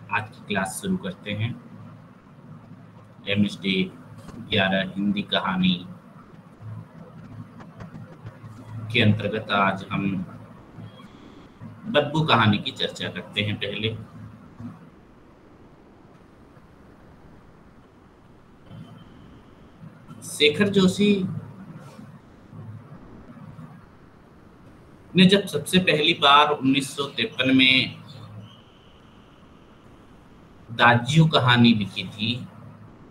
आज की क्लास शुरू करते हैं। MSD 11 हिंदी कहानी के अंतर्गत आज हम बदबू कहानी की चर्चा करते हैं। पहले शेखर जोशी ने जब सबसे पहली बार 1953 में दाज्यू कहानी लिखी थी,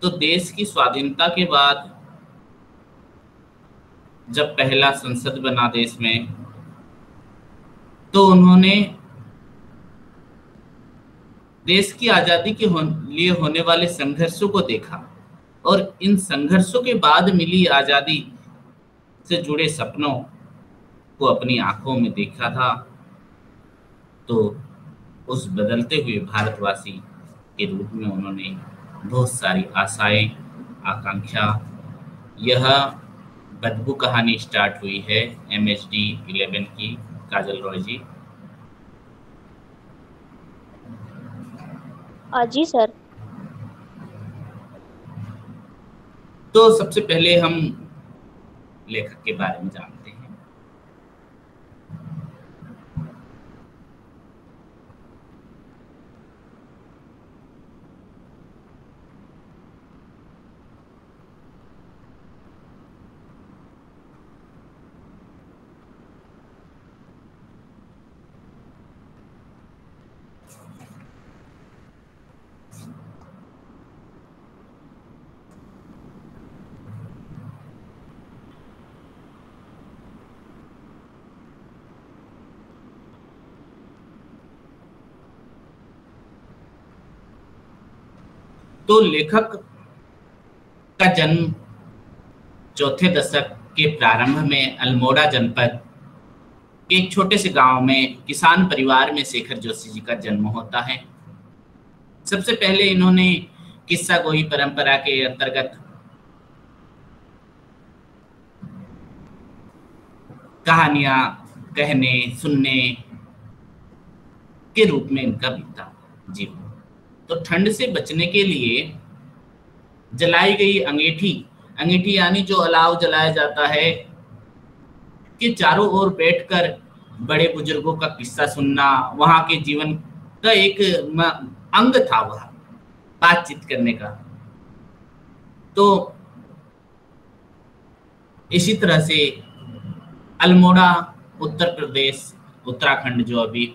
तो देश की स्वाधीनता के बाद जब पहला संसद बना देश में, तो उन्होंने देश की आजादी के लिए होने वाले संघर्षों को देखा और इन संघर्षों के बाद मिली आजादी से जुड़े सपनों को अपनी आंखों में देखा था। तो उस बदलते हुए भारतवासी के रूप में उन्होंने बहुत सारी आशाएं, आकांक्षा। यह बदबू कहानी स्टार्ट हुई है MSD 11 की। काजल रॉय जी। जी सर। तो सबसे पहले हम लेखक के बारे में जानते हैं। तो लेखक का जन्म चौथे दशक के प्रारंभ में अल्मोड़ा जनपद के एक छोटे से गांव में किसान परिवार में शेखर जोशी जी का जन्म होता है। सबसे पहले इन्होंने किस्सा गोई परंपरा के अंतर्गत कहानियां कहने सुनने के रूप में इनका बीता जीवन। तो ठंड से बचने के लिए जलाई गई अंगीठी यानी जो अलाव जलाया जाता है, कि चारों ओर बैठकर बड़े बुजुर्गों का किस्सा सुनना वहां के जीवन का एक अंग था, वह बातचीत करने का। तो इसी तरह से अल्मोड़ा उत्तर प्रदेश, उत्तराखंड जो अभी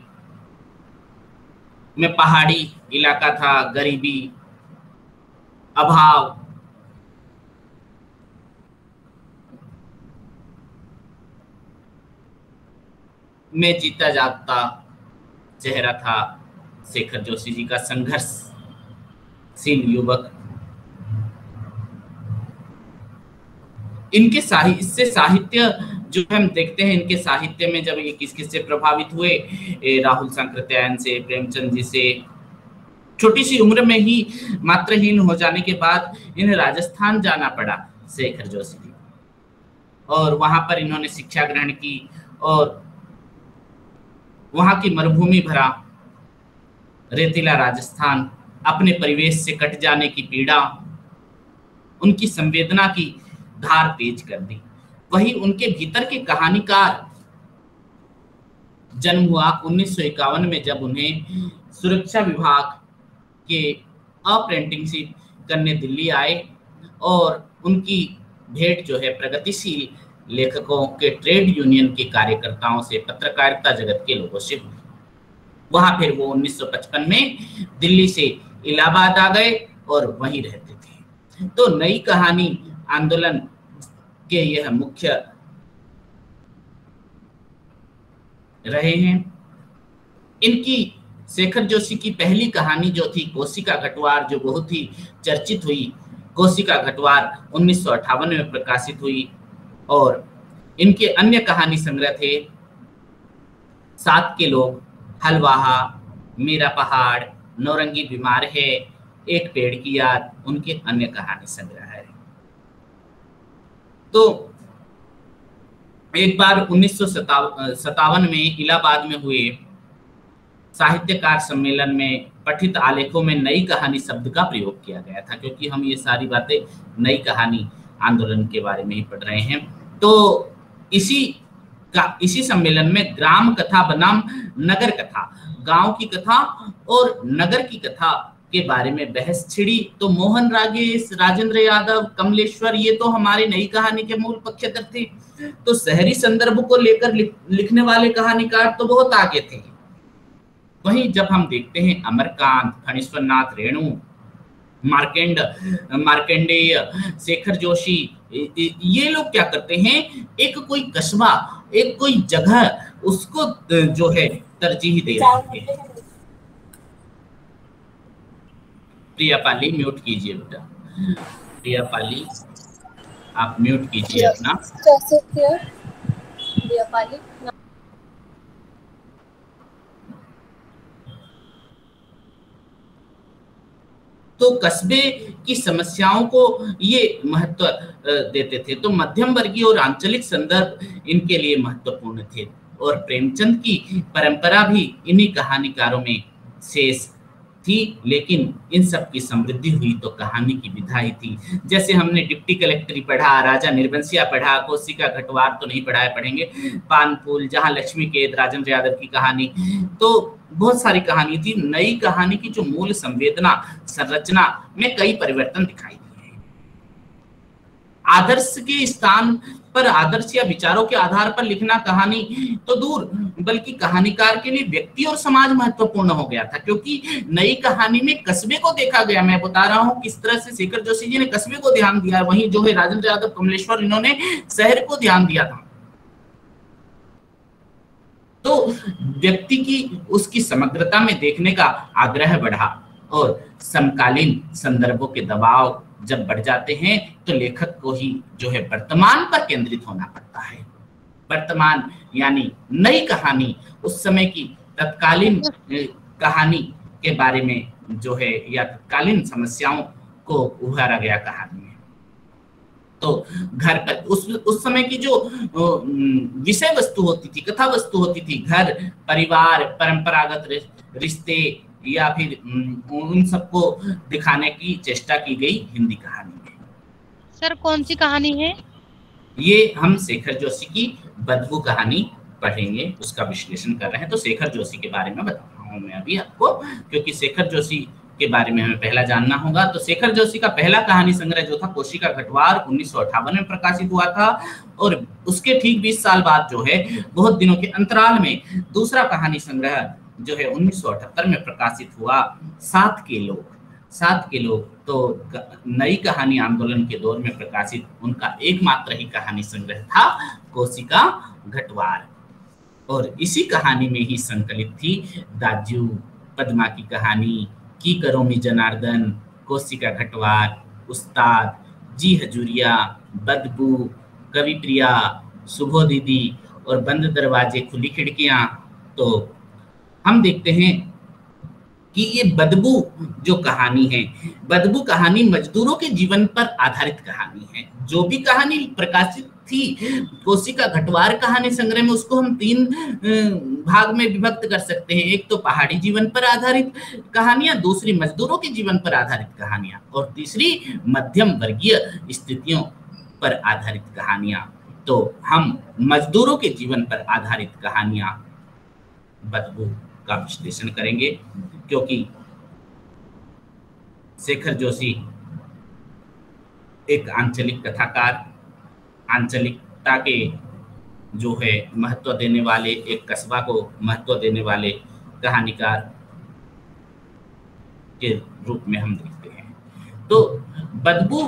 में पहाड़ी इलाका था, गरीबी, अभाव, में जीता जागता चेहरा था शेखर जोशी जी का। संघर्षशील युवक। इनके इससे साहित्य जो हम देखते हैं, इनके साहित्य में जब ये किस किस से प्रभावित हुए, राहुल सांकृत्यायन से, प्रेमचंद जी से। छोटी सी उम्र में ही मात्रहीन हो जाने के बाद इन्हें राजस्थान जाना पड़ा शेखर जोशी जी, और वहां पर इन्होंने शिक्षा ग्रहण की और वहां की मरुभूमि भरा रेतीला राजस्थान, अपने परिवेश से कट जाने की पीड़ा, उनकी संवेदना की धार तेज कर दी। वही उनके भीतर के कहानीकार जन्म हुआ 1951 में, जब उन्हें सुरक्षा विभाग के अप्रेंटिसशिप करने दिल्ली आए और उनकी भेंट जो है प्रगतिशील लेखकों के ट्रेड यूनियन के कार्यकर्ताओं से, पत्रकारिता जगत के लोगों से हुई। वहां फिर वो 1955 में दिल्ली से इलाहाबाद आ गए और वहीं रहते थे। तो नई कहानी आंदोलन के यह मुख्य रहे हैं। इनकी शेखर जोशी की पहली कहानी जो थी कोसी का घटवार, जो बहुत ही चर्चित हुई, कोसी का घटवार 1958 में प्रकाशित हुई। और इनके अन्य कहानी संग्रह थे सात के लोग, हलवाहा, मेरा पहाड़, नौरंगी बीमार है, एक पेड़ की याद, उनके अन्य कहानी संग्रह है। तो एक बार 1957 में इलाहाबाद में हुए साहित्यकार सम्मेलन में पठित आलेखों में नई कहानी शब्द का प्रयोग किया गया था, क्योंकि हम ये सारी बातें नई कहानी आंदोलन के बारे में ही पढ़ रहे हैं। तो इसी सम्मेलन में ग्राम कथा बनाम नगर कथा, गांव की कथा और नगर की कथा के बारे में बहस छिड़ी। तो मोहन रागेश, राजेंद्र यादव, कमलेश्वर, ये तो हमारी नई कहानी के मूल पक्षधर थे। तो शहरी संदर्भ को लेकर लिखने वाले कहानीकार तो बहुत आगे थे। वहीं जब हम देखते हैं अमरकांत, फणीश्वर नाथ रेणु, मार्कंडेय, शेखर जोशी, ये लोग क्या करते हैं, एक कोई कस्बा, एक कोई जगह, उसको जो है तरजीह दे रहे हैं। प्रिया पाली म्यूट कीजिए बेटा, प्रिया पाली आप म्यूट कीजिए अपना। प्रिया पाली तो कस्बे की समस्याओं को ये महत्व देते थे। तो मध्यम वर्गीय और आंचलिक संदर्भ इनके लिए महत्वपूर्ण थे और प्रेमचंद की परंपरा भी इन्हीं कहानीकारों में शेष थी। लेकिन इन सब की समृद्धि हुई तो कहानी की विधाई थी। जैसे हमने डिप्टी कलेक्टरी पढ़ा, राजा निर्बंसिया पढ़ा, कोशिका घटवार तो नहीं पढ़ा है, पढ़ेंगे, पानफूल, जहां लक्ष्मी केद, राजेंद्र यादव की कहानी, तो बहुत सारी कहानी थी। नई कहानी की जो मूल संवेदना संरचना में कई परिवर्तन दिखाई दिए। आदर्श के स्थान पर आदर्श या विचारों के आधार पर लिखना कहानी तो दूर, बल्कि कहानीकार के लिए व्यक्ति और समाज महत्वपूर्ण हो गया था, क्योंकि नई कहानी में कस्बे को देखा गया। मैं बता रहा हूं किस तरह से शेखर जोशी जी ने कस्बे को ध्यान दिया, वहीं जो है राजेंद्र यादव, कमलेश्वर, इन्होंने शहर को ध्यान दिया था। तो व्यक्ति की उसकी समग्रता में देखने का आग्रह बढ़ा और समकालीन संदर्भों के दबाव जब बढ़ जाते हैं तो लेखक को ही जो है वर्तमान पर केंद्रित होना पड़ता है। वर्तमान यानी नई कहानी, उस समय की तत्कालीन कहानी के बारे में जो है या तत्कालीन समस्याओं को उभारा गया कहानी में। तो घर पर उस समय की जो विषय वस्तु होती थी, कथा वस्तु होती थी, घर, परिवार, परंपरागत रिश्ते या फिर उन सबको दिखाने की चेष्टा की गई हिंदी कहानी में। सर कौन सी कहानी है ये? हम शेखर जोशी की बदबू कहानी पढ़ेंगे, उसका विश्लेषण कर रहे हैं। तो शेखर जोशी के बारे में बता रहा हूँ मैं अभी आपको, क्योंकि शेखर जोशी के बारे में हमें पहला जानना होगा। तो शेखर जोशी का पहला कहानी संग्रह जो था कोशिका घटवार 1958 में प्रकाशित हुआ था और उसके ठीक 20 साल बाद जो है बहुत दिनों के अंतराल में दूसरा कहानी संग्रह जो है 1978 में प्रकाशित हुआ, सात के लोग। तो नई कहानी आंदोलन के दौर में प्रकाशित उनका एकमात्र ही कहानी संग्रह था कोशिका घटवार। और इसी कहानी में ही संकलित थी दाजू, पद्मा की कहानी, की करो मी जनार्दन, कोशिका घटवार, उस्ताद, जी हजूरिया, बदबू, कवि प्रिया, सुबह दीदी और बंद दरवाजे खुली खिड़कियां। तो हम देखते हैं कि ये बदबू जो कहानी है, बदबू कहानी मजदूरों के जीवन पर आधारित कहानी है। जो भी कहानी प्रकाशित थी कोशिका घटवार कहानी संग्रह में, उसको हम 3 भाग में विभक्त कर सकते हैं। एक तो पहाड़ी जीवन पर आधारित कहानियां, दूसरी मजदूरों के जीवन पर आधारित कहानियां और तीसरी मध्यम वर्गीय स्थितियों पर आधारित कहानियां। तो हम मजदूरों के जीवन पर आधारित कहानियां बदबू का विश्लेषण करेंगे, क्योंकि शेखर जोशी एक आंचलिक कथाकार, आंचलिकता के जो है महत्व देने वाले, एक कस्बा को महत्व देने वाले कहानीकार के रूप में हम देखते हैं। तो बदबू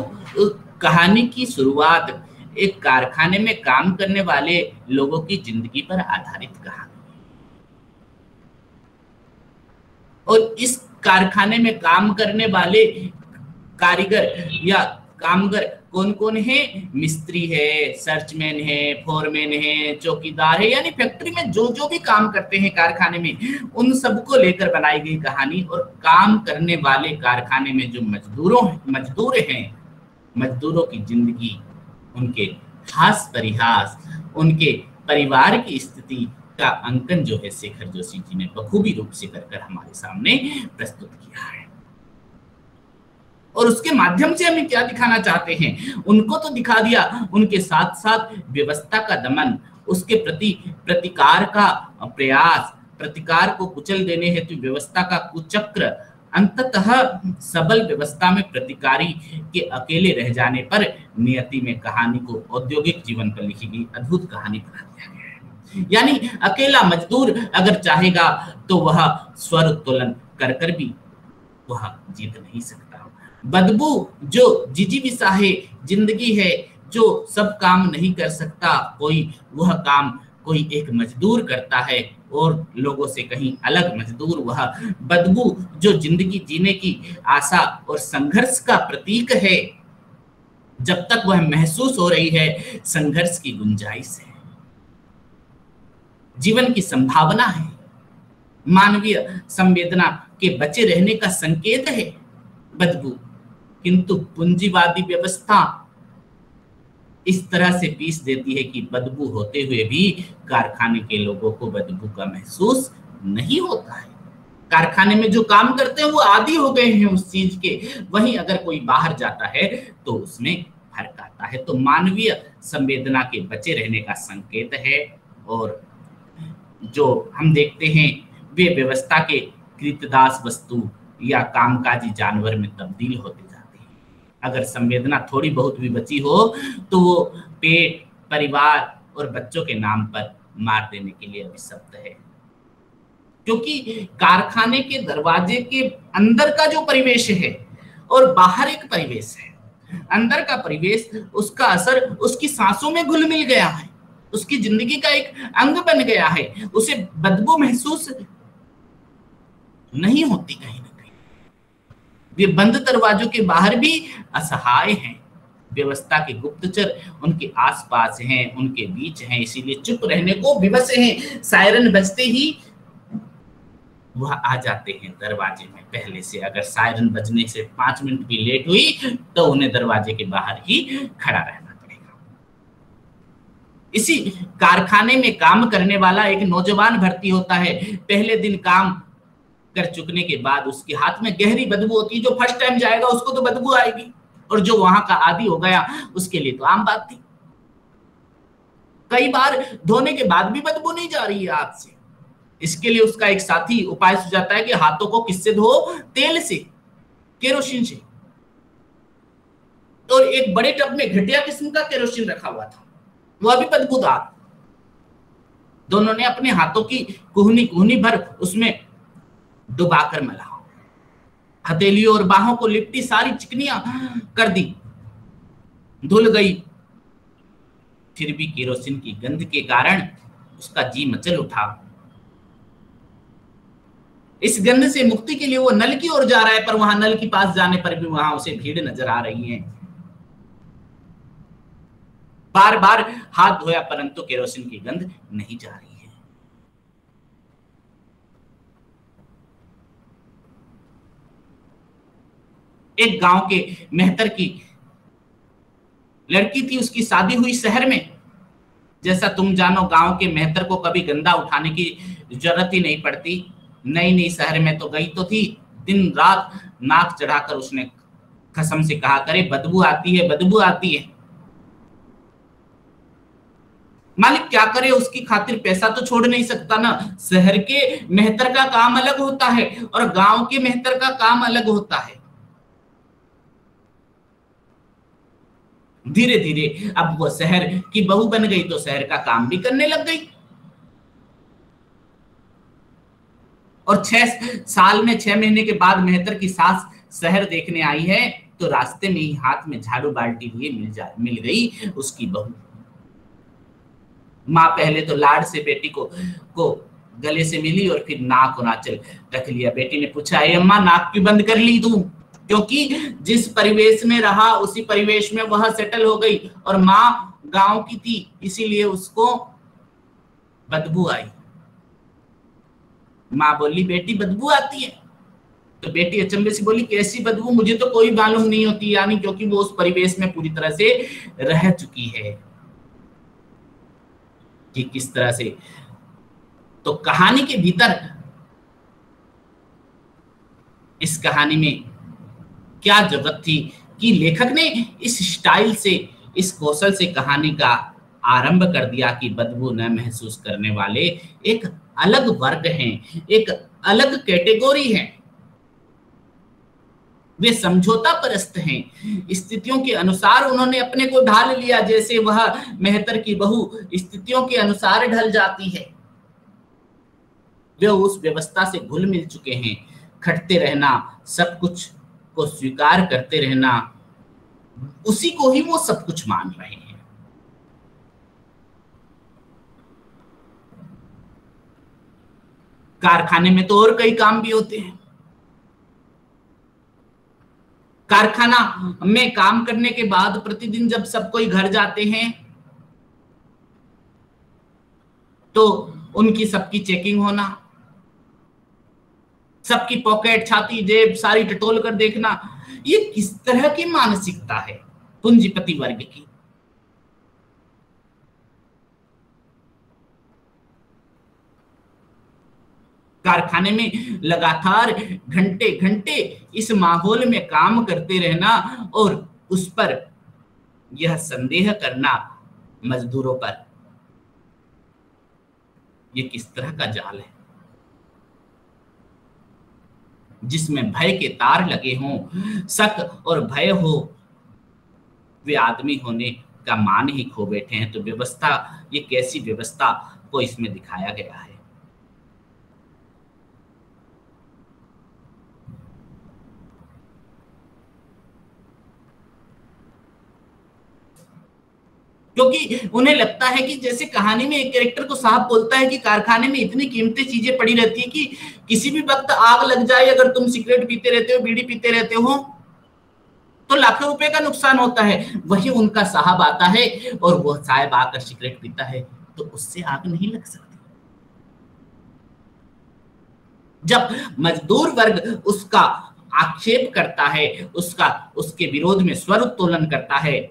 कहानी की शुरुआत एक कारखाने में काम करने वाले लोगों की जिंदगी पर आधारित कहानी, और इस कारखाने में काम करने वाले कारीगर या कामगर कौन कौन है? मिस्त्री है, सर्चमैन है, फोरमैन है, चौकीदार है, यानी फैक्ट्री में जो जो भी काम करते हैं कारखाने में, उन सबको लेकर बनाई गई कहानी। और काम करने वाले कारखाने में जो मजदूर हैं, मजदूरों की जिंदगी, उनके हास परिहास, उनके परिवार की स्थिति, का अंकन जो है शेखर जोशी जी ने बखूबी रूप से कर हमारे सामने प्रस्तुत किया है। और उसके माध्यम से हमें क्या दिखाना चाहते हैं, उनको तो दिखा दिया, उनके साथ साथ व्यवस्था का दमन, उसके प्रति प्रतिकार का प्रयास, प्रतिकार को कुचल देने हेतु व्यवस्था का कुचक्र, अंततः सबल व्यवस्था में प्रतिकारी के अकेले रह जाने पर नियति में कहानी को औद्योगिक जीवन पर लिखी गई अद्भुत कहानी बना दिया गया है। यानी अकेला मजदूर अगर चाहेगा तो वह स्वर उत्तोलन कर भी वह जीत नहीं सकता। बदबू जो जिजीविषा है, जिंदगी है, जो सब काम नहीं कर सकता कोई, वह काम कोई एक मजदूर करता है, और लोगों से कहीं अलग मजदूर वह बदबू जो जिंदगी जीने की आशा और संघर्ष का प्रतीक है। जब तक वह महसूस हो रही है संघर्ष की गुंजाइश है, जीवन की संभावना है, मानवीय संवेदना के बचे रहने का संकेत है बदबू। किंतु पूंजीवादी व्यवस्था इस तरह से पीस देती है कि बदबू होते हुए भी कारखाने के लोगों को बदबू का महसूस नहीं होता है। कारखाने में जो काम करते हैं वो आदी हो गए हैं उस चीज के, वहीं अगर कोई बाहर जाता है तो उसमें फर्क आता है। तो मानवीय संवेदना के बचे रहने का संकेत है, और जो हम देखते हैं वे व्यवस्था के कृतदास वस्तु या कामकाजी जानवर में तब्दील होते जाते हैं। अगर संवेदना थोड़ी बहुत भी बची हो तो वो पेट, परिवार और बच्चों के नाम पर मार देने के लिए अभिशप्त है। क्योंकि कारखाने के दरवाजे के अंदर का जो परिवेश है और बाहर एक परिवेश है, अंदर का परिवेश, उसका असर उसकी सांसों में घुल मिल गया है, उसकी जिंदगी का एक अंग बन गया है, उसे बदबू महसूस नहीं होती कहीं ना कहीं। वे बंद दरवाजों के बाहर भी असहाय हैं, व्यवस्था के गुप्तचर उनके आसपास हैं, उनके बीच हैं, इसीलिए चुप रहने को विवश हैं। सायरन बजते ही वह आ जाते हैं दरवाजे में पहले से। अगर सायरन बजने से 5 मिनट भी लेट हुई तो उन्हें दरवाजे के बाहर ही खड़ा रहना पड़ेगा। इसी कारखाने में काम करने वाला एक नौजवान भर्ती होता है। पहले दिन काम कर चुकने के बाद उसके हाथ में गहरी बदबू होती है। जो फर्स्ट टाइम जाएगा उसको तो बदबू आएगी, और जो वहां का आदी हो गया उसके लिए तो आम बात थी। कई बार धोने के बाद भी बदबू नहीं जा रही है हाथ से। इसके लिए उसका एक साथी उपाय सुझाता है कि हाथों को किससे धो? तेल से, केरोसिन से। और एक बड़े टब में घटिया किस्म का केरोसिन रखा हुआ था, वह भी बदबूदार। दोनों ने अपने हाथों की कुहनी भर उसमें डुबाकर मला, हथेलियों और बाहों को लिपटी सारी चिकनियां कर दी, धुल गई। फिर भी केरोसिन की गंध के कारण उसका जी मचल उठा। इस गंध से मुक्ति के लिए वो नल की ओर जा रहा है, पर वहां नल के पास जाने पर भी वहां उसे भीड़ नजर आ रही है। बार बार हाथ धोया परंतु केरोसिन की गंध नहीं जा रही है। एक गांव के मेहतर की लड़की थी, उसकी शादी हुई शहर में। जैसा तुम जानो, गांव के मेहतर को कभी गंदा उठाने की जरूरत ही नहीं पड़ती। नई शहर में तो गई तो थी, दिन रात नाक चढ़ाकर उसने कसम से कहा करे बदबू आती है, बदबू आती है। मालिक क्या करे, उसकी खातिर पैसा तो छोड़ नहीं सकता ना। शहर के मेहतर का काम अलग होता है और गांव के मेहतर का काम अलग होता है। धीरे धीरे अब वो शहर की बहू बन गई तो शहर का काम भी करने लग गई। और 6 साल में 6 महीने के बाद मेहतर की सास शहर देखने आई है तो रास्ते में ही हाथ में झाड़ू बाल्टी लिए मिल गई उसकी बहू। माँ पहले तो लाड से बेटी को गले से मिली और फिर नाक और आंचल रख लिया। बेटी ने पूछा, अम्मा नाक क्यों बंद कर ली तू? क्योंकि जिस परिवेश में रहा उसी परिवेश में वह सेटल हो गई, और माँ गांव की थी इसीलिए उसको बदबू आई। माँ बोली, बेटी बदबू आती है? तो बेटी अचंभे से बोली, कैसी बदबू? मुझे तो कोई मालूम नहीं होती। यानी क्योंकि वो उस परिवेश में पूरी तरह से रह चुकी है कि किस तरह से तो कहानी के भीतर इस कहानी में क्या जरूरत थी कि लेखक ने इस स्टाइल से, इस कौशल से कहानी का आरंभ कर दिया कि बदबू न महसूस करने वाले एक अलग वर्ग हैं, एक अलग कैटेगरी है। वे समझौता परस्त हैं। स्थितियों के अनुसार उन्होंने अपने को ढाल लिया, जैसे वह मेहतर की बहू स्थितियों के अनुसार ढल जाती है। वे उस व्यवस्था से घुल मिल चुके हैं। खटते रहना, सब कुछ को स्वीकार करते रहना, उसी को ही वो सब कुछ मान रहे हैं। कारखाने में तो और कई काम भी होते हैं। कारखाना में काम करने के बाद प्रतिदिन जब सब कोई घर जाते हैं तो उनकी सबकी चेकिंग होना, सबकी पॉकेट, छाती, जेब सारी टटोल कर देखना, ये किस तरह की मानसिकता है पूंजीपति वर्ग की। कारखाने में लगातार घंटे घंटे इस माहौल में काम करते रहना और उस पर यह संदेह करना मजदूरों पर, ये किस तरह का जाल है जिसमें भय के तार लगे हों, शक और भय हो, वे आदमी होने का मान ही खो बैठे हैं। तो व्यवस्था, ये कैसी व्यवस्था को इसमें दिखाया गया है। क्योंकि उन्हें लगता है कि जैसे कहानी में एक कैरेक्टर को साहब बोलता है कि कारखाने में इतनी कीमती चीजें पड़ी रहती है कि किसी भी वक्त आग लग जाए, अगर तुम सिगरेट पीते रहते हो, बीड़ी पीते रहते हो, तो लाखों रुपए का नुकसान होता है। वही उनका साहब आता है और वो साहब आकर सिगरेट पीता है तो उससे आग नहीं लग सकती। जब मजदूर वर्ग उसका आक्षेप करता है, उसके विरोध में स्वर उत्तोलन करता है,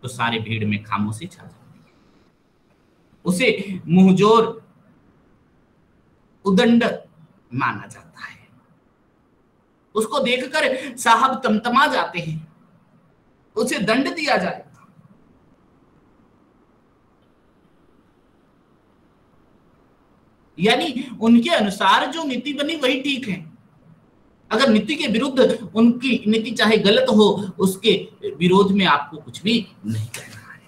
तो सारे भीड़ में खामोशी छा जाती है। उसे मुंहजोर, उदंड माना जाता है। उसको देखकर साहब तमतमा जाते हैं, उसे दंड दिया जाएगा। यानी उनके अनुसार जो नीति बनी वही ठीक है। अगर नीति के विरुद्ध उनकी नीति चाहे गलत हो, उसके विरोध में आपको कुछ भी नहीं कहना है।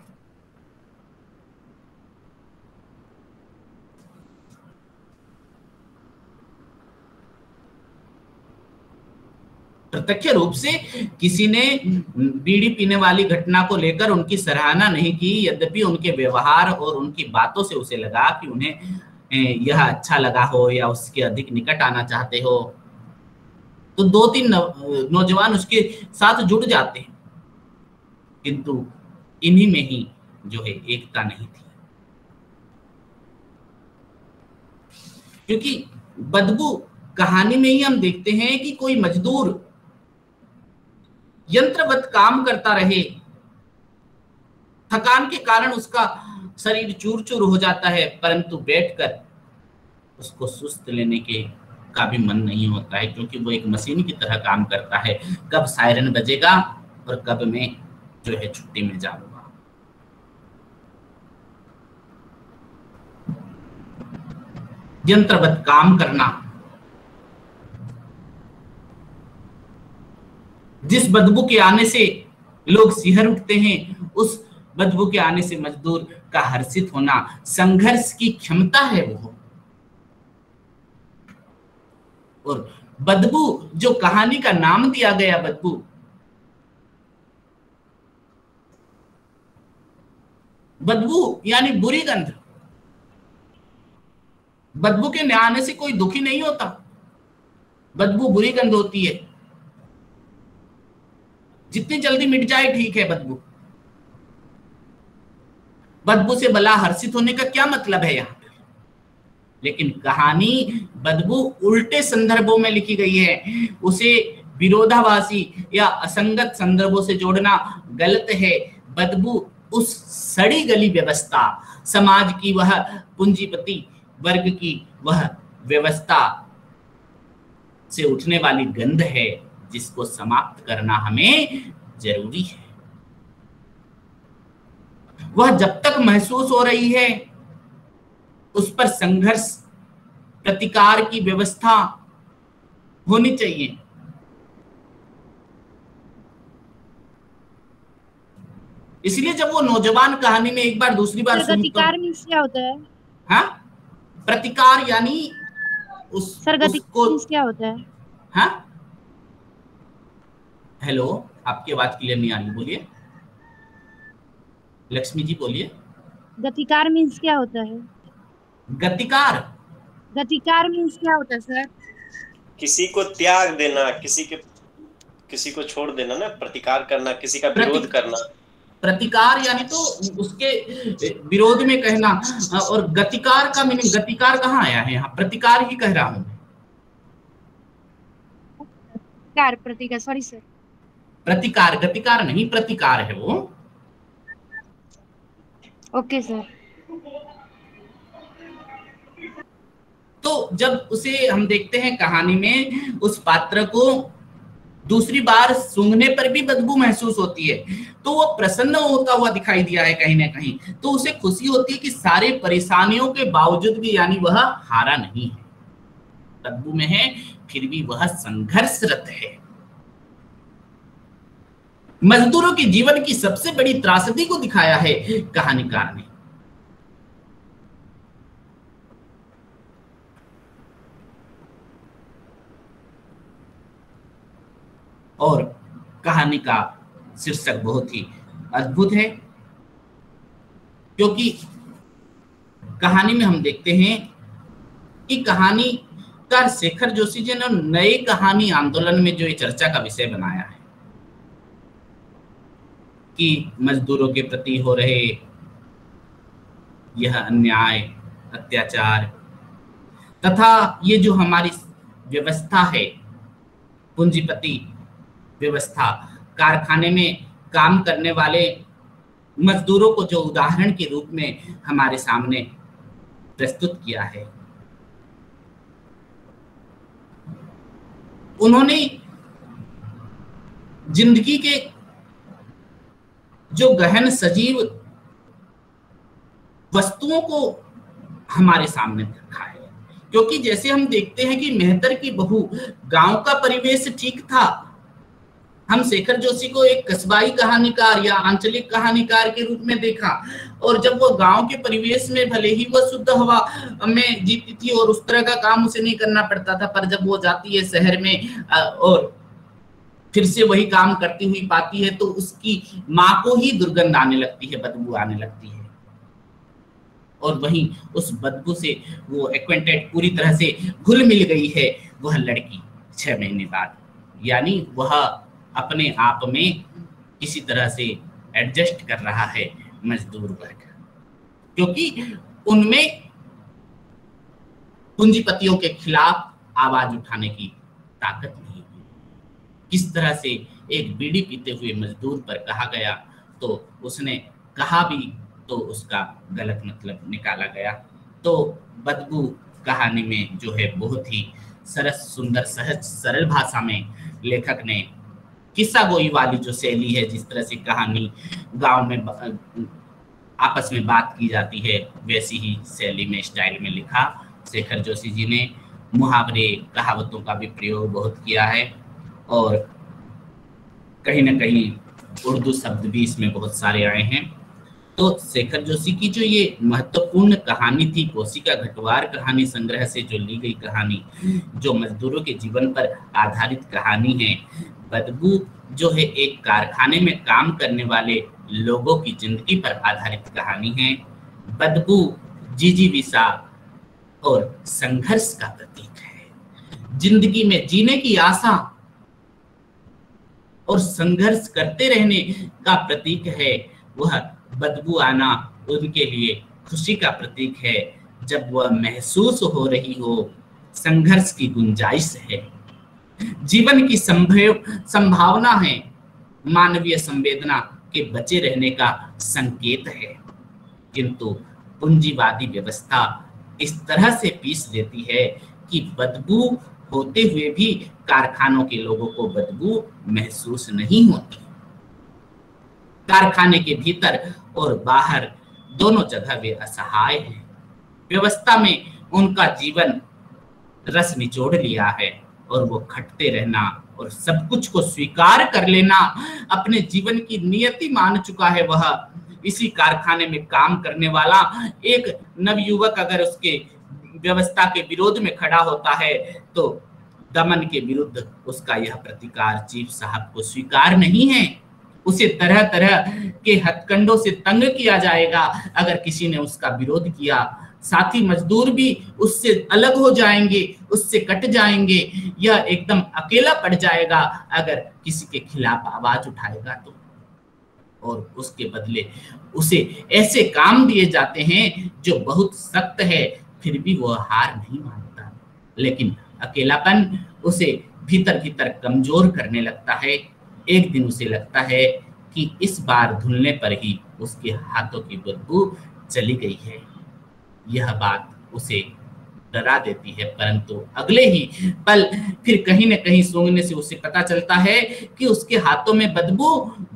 प्रत्यक्ष रूप से किसी ने बीड़ी पीने वाली घटना को लेकर उनकी सराहना नहीं की, यद्यपि उनके व्यवहार और उनकी बातों से उसे लगा कि उन्हें यह अच्छा लगा हो या उसके अधिक निकट आना चाहते हो, तो 2-3 नौजवान उसके साथ जुड़ जाते हैं। किंतु इन्हीं में ही जो है एकता नहीं थी, क्योंकि बदबू कहानी में ही हम देखते हैं कि कोई मजदूर यंत्रवत काम करता रहे, थकान के कारण उसका शरीर चूर चूर हो जाता है, परंतु बैठकर उसको सुस्त लेने के का भी मन नहीं होता है, क्योंकि वो एक मशीन की तरह काम करता है। कब सायरन बजेगा और कब मैं जो है छुट्टी में जाऊंगा। यंत्रवत काम करना, जिस बदबू के आने से लोग सिहर उठते हैं, उस बदबू के आने से मजदूर का हर्षित होना, संघर्ष की क्षमता है वो। और बदबू जो कहानी का नाम दिया गया, बदबू, बदबू यानी बुरी गंध। बदबू के आने से कोई दुखी नहीं होता, बदबू बुरी गंध होती है। जितनी जल्दी मिट जाए ठीक है बदबू। बदबू से भला हर्षित होने का क्या मतलब है यहाँ? लेकिन कहानी बदबू उल्टे संदर्भों में लिखी गई है। उसे विरोधाभासी या असंगत संदर्भों से जोड़ना गलत है। बदबू उस सड़ी गली व्यवस्था, समाज की वह पूंजीपति वर्ग की वह व्यवस्था से उठने वाली गंध है, जिसको समाप्त करना हमें जरूरी है। वह जब तक महसूस हो रही है, उस पर संघर्ष, प्रतिकार की व्यवस्था होनी चाहिए। इसलिए जब वो नौजवान कहानी में एक बार दूसरी बार सुनकर, प्रतिकार मीन्स क्या होता है? हाँ, प्रतिकार यानी उसको मीन्स क्या होता है? हाँ, हेलो, आपकी आवाज क्लियर नहीं आ रही, बोलिए लक्ष्मी जी, बोलिए। गतिकार मीन्स क्या होता है? गतिकार, गतिकार मीन्स क्या होता है सर? किसी को त्याग देना, किसी को छोड़ देना ना, प्रतिकार करना, किसी का विरोध करना। प्रतिकार यानी तो उसके विरोध में कहना। और गतिकार का मीनिंग, गतिकार कहाँ आया है? यहाँ प्रतिकार ही कह रहा हूं। प्रतिकार, सॉरी सर, प्रतिकार, गतिकार नहीं, प्रतिकार है वो। Okay sir. तो जब उसे हम देखते हैं कहानी में, उस पात्र को दूसरी बार सूंघने पर भी बदबू महसूस होती है, तो वो प्रसन्न होता हुआ दिखाई दिया है कहीं ना कहीं। तो उसे खुशी होती है कि सारे परेशानियों के बावजूद भी यानी वह हारा नहीं है, बदबू में है फिर भी वह संघर्षरत है। मजदूरों के जीवन की सबसे बड़ी त्रासदी को दिखाया है कहानीकार ने। और कहानी का शीर्षक बहुत ही अद्भुत है, क्योंकि कहानी में हम देखते हैं कि कहानीकार शेखर जोशी जी ने नए कहानी आंदोलन में जो ये चर्चा का विषय बनाया है कि मजदूरों के प्रति हो रहे यह अन्याय, अत्याचार तथा ये जो हमारी व्यवस्था है, पूंजीपति व्यवस्था, कारखाने में काम करने वाले मजदूरों को जो उदाहरण के रूप में हमारे सामने प्रस्तुत किया है। उन्होंने जिंदगी के जो गहन सजीव वस्तुओं को हमारे सामने रखा है, क्योंकि जैसे हम देखते हैं कि मेहतर की बहू, गांव का परिवेश ठीक था, हम शेखर जोशी को एक कस्बाई कहानीकार या आंचलिक कहानीकार के रूप में देखा, और जब वो गांव के परिवेश में भले ही वह शुद्ध हवा में जीती थी और उस तरह का काम उसे नहीं करना पड़ता था, पर जब वो जाती है शहर में और फिर से वही काम करती हुई पाती है, तो उसकी माँ को ही दुर्गंध आने लगती है, बदबू आने लगती है। और वहीं उस बदबू से वो एक्वेंटेड, पूरी तरह से घुल मिल गई है वह लड़की 6 महीने बाद, यानी वह अपने आप में किसी तरह से एडजस्ट कर रहा है मजदूर वर्ग, क्योंकि उनमें पूंजीपतियों के खिलाफ आवाज उठाने की ताकत नहीं है। किस तरह से एक बीड़ी पीते हुए मजदूर पर कहा गया, तो उसने कहा भी तो उसका गलत मतलब निकाला गया। तो बदबू कहानी में जो है बहुत ही सरस, सुंदर, सहज, सरल भाषा में लेखक ने किस्सा गोई वाली जो शैली है, जिस तरह से कहानी गांव में आपस में बात की जाती है, वैसी ही शैली में, स्टाइल में लिखा। शेखर जोशी जी ने मुहावरे, कहावतों का भी प्रयोग बहुत किया है, और कहीं ना कहीं उर्दू शब्द भी इसमें बहुत सारे आए हैं। तो शेखर जोशी की जो ये महत्वपूर्ण कहानी थी, कोशिका घटवार कहानी संग्रह से जो ली गई कहानी, जो मजदूरों के जीवन पर आधारित कहानी है, बदबू जो है एक कारखाने में काम करने वाले लोगों की जिंदगी पर आधारित कहानी है। बदबू जिजीविषा और संघर्ष का प्रतीक है। जिंदगी में जीने की आशा और संघर्ष करते रहने का प्रतीक है। वह बदबू आना उनके लिए खुशी का प्रतीक है, जब वह महसूस हो रही हो संघर्ष की गुंजाइश है, जीवन की संभावना है, मानवीय संवेदना के बचे रहने का संकेत है, किंतु पूंजीवादी व्यवस्था इस तरह से पीस देती है कि बदबू होते हुए भी कारखानों के लोगों को बदबू महसूस नहीं होती। कारखाने के भीतर और बाहर दोनों जगह वे असहाय हैं। व्यवस्था में उनका जीवन रस निचोड़ लिया है और वो खटते रहना और सब कुछ को स्वीकार कर लेना अपने जीवन की नियति मान चुका है। वह इसी कारखाने में काम करने वाला एक नवयुवक अगर उसके व्यवस्था के विरोध में खड़ा होता है तो दमन के विरुद्ध उसका यह प्रतिकार चीफ साहब को स्वीकार नहीं है। उसे तरह तरह के हथकंडों से तंग किया जाएगा अगर किसी ने उसका विरोध किया। साथी मजदूर भी उससे अलग हो जाएंगे, उससे कट जाएंगे। यह एकदम अकेला पड़ जाएगा अगर किसी के खिलाफ आवाज उठाएगा तो। और उसके बदले उसे ऐसे काम दिए जाते हैं जो बहुत सख्त है, फिर भी वह हार नहीं मानता। लेकिन अकेलापन उसे भीतर भीतर कमजोर करने लगता है। एक दिन उसे लगता है कि इस बार धुलने पर ही उसके हाथों की बदबू चली गई है। यह बात उसे डरा देती है, परंतु अगले ही पल फिर कहीं न कहीं सूंघने से उसे पता चलता है कि उसके हाथों में बदबू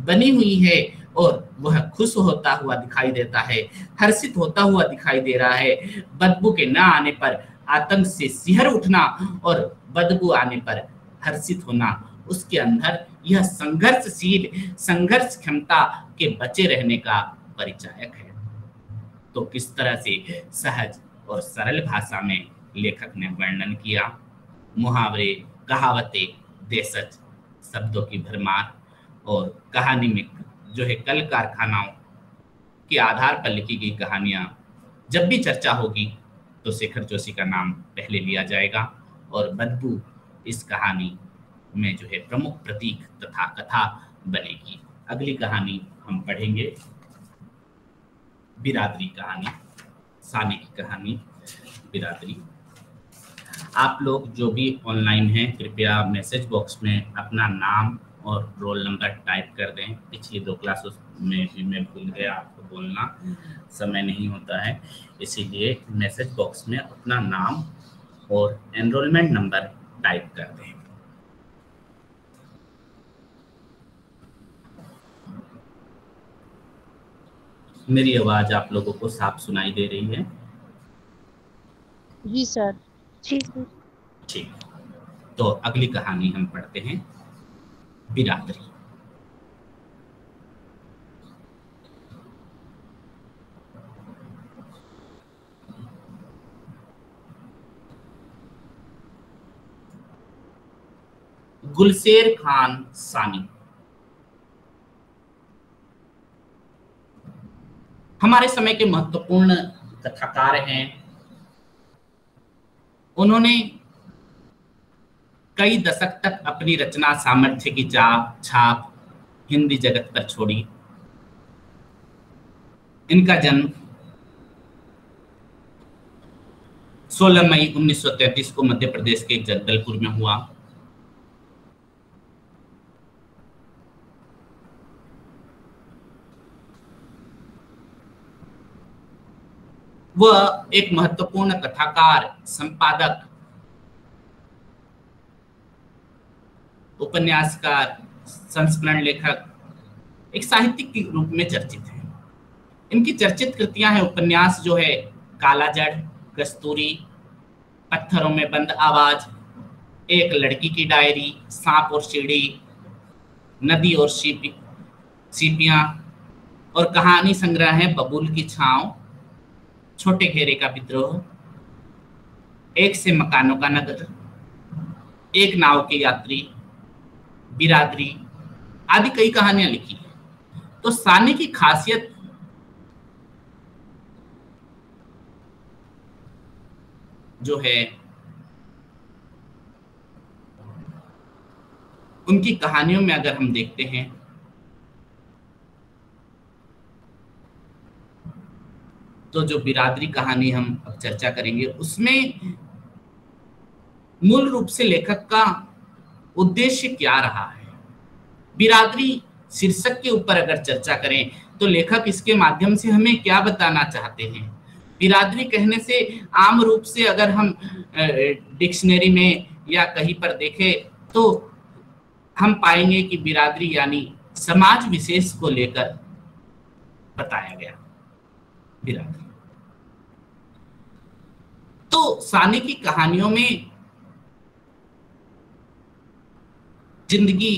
बनी हुई है और वह खुश होता हुआ दिखाई देता है, हर्षित होता हुआ दिखाई दे रहा है। बदबू के न आने पर आतंक से सिहर उठना और बदबू आने पर हर्षित होना उसके अंदर यह संघर्षशील संघर्ष क्षमता के बचे रहने का परिचायक है। तो किस तरह से सहज और सरल भाषा में लेखक ने वर्णन किया। मुहावरे, कहावतें, देशज, शब्दों की भरमार और कहानी में जो है कल कारखानाओं के आधार पर लिखी गई कहानियां जब भी चर्चा होगी तो शेखर जोशी का नाम पहले लिया जाएगा और बदबू इस कहानी में जो है प्रमुख प्रतीक तथा कथा बनेगी। अगली कहानी हम पढ़ेंगे बिरादरी कहानी, साने की कहानी बिरादरी। आप लोग जो भी ऑनलाइन हैं कृपया मैसेज बॉक्स में अपना नाम और रोल नंबर टाइप कर दें। पिछली 2 क्लासों में भी मैं भूल गया आपको बोलना, समय नहीं होता है, इसीलिए मैसेज बॉक्स में अपना नाम और एनरोलमेंट नंबर टाइप कर दें। मेरी आवाज आप लोगों को साफ सुनाई दे रही है? जी सर। जी सर। ठीक, तो अगली कहानी हम पढ़ते हैं बिरादरी। गुलशेर खान सानी हमारे समय के महत्वपूर्ण कथाकार हैं। उन्होंने कई दशक तक अपनी रचना सामर्थ्य की छाप हिंदी जगत पर छोड़ी। इनका जन्म 16 मई 1933 को मध्य प्रदेश के जगदलपुर में हुआ। वह एक महत्वपूर्ण कथाकार, संपादक, उपन्यासकार, संस्करण लेखक, एक साहित्यिक के रूप में चर्चित है। इनकी चर्चित कृतियां हैं उपन्यास जो है काला जड़, कस्तूरी, पत्थरों में बंद आवाज, एक लड़की की डायरी, सांप और सीढ़ी, नदी और सीपियां, और कहानी संग्रह है बबूल की छांव, छोटे घेरे का विद्रोह, एक से मकानों का नगर, एक नाव के यात्री, बिरादरी आदि कई कहानियां लिखी हैं। तो सानी की खासियत जो है उनकी कहानियों में अगर हम देखते हैं तो जो बिरादरी कहानी हम अब चर्चा करेंगे उसमें मूल रूप से लेखक का उद्देश्य क्या रहा है। बिरादरी शीर्षक के ऊपर अगर चर्चा करें तो लेखक इसके माध्यम से हमें क्या बताना चाहते हैं? बिरादरी कहने से आम रूप से अगर हम डिक्शनरी में या कहीं पर देखें तो हम पाएंगे कि बिरादरी यानी समाज विशेष को लेकर बताया गया बिरादरी। तो सानी की कहानियों में जिंदगी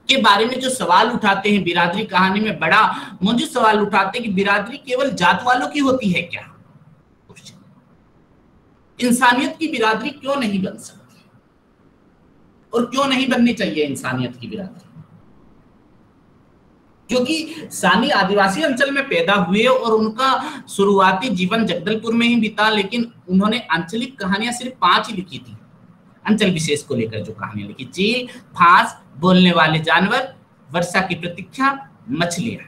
के बारे में जो सवाल उठाते हैं, बिरादरी कहानी में बड़ा मुझे सवाल उठाते हैं कि बिरादरी केवल जात वालों की होती है क्या? इंसानियत की बिरादरी क्यों नहीं बन सकती और क्यों नहीं बननी चाहिए इंसानियत की बिरादरी? क्योंकि सानी आदिवासी अंचल में पैदा हुए और उनका शुरुआती जीवन जगदलपुर में ही बीता, लेकिन उन्होंने आंचलिक कहानियां सिर्फ 5 ही लिखी थी। अंचल विशेष को लेकर जो कहानियां लिखी, चील, फांस, बोलने वाले जानवर, वर्षा की प्रतीक्षा, मछलियां।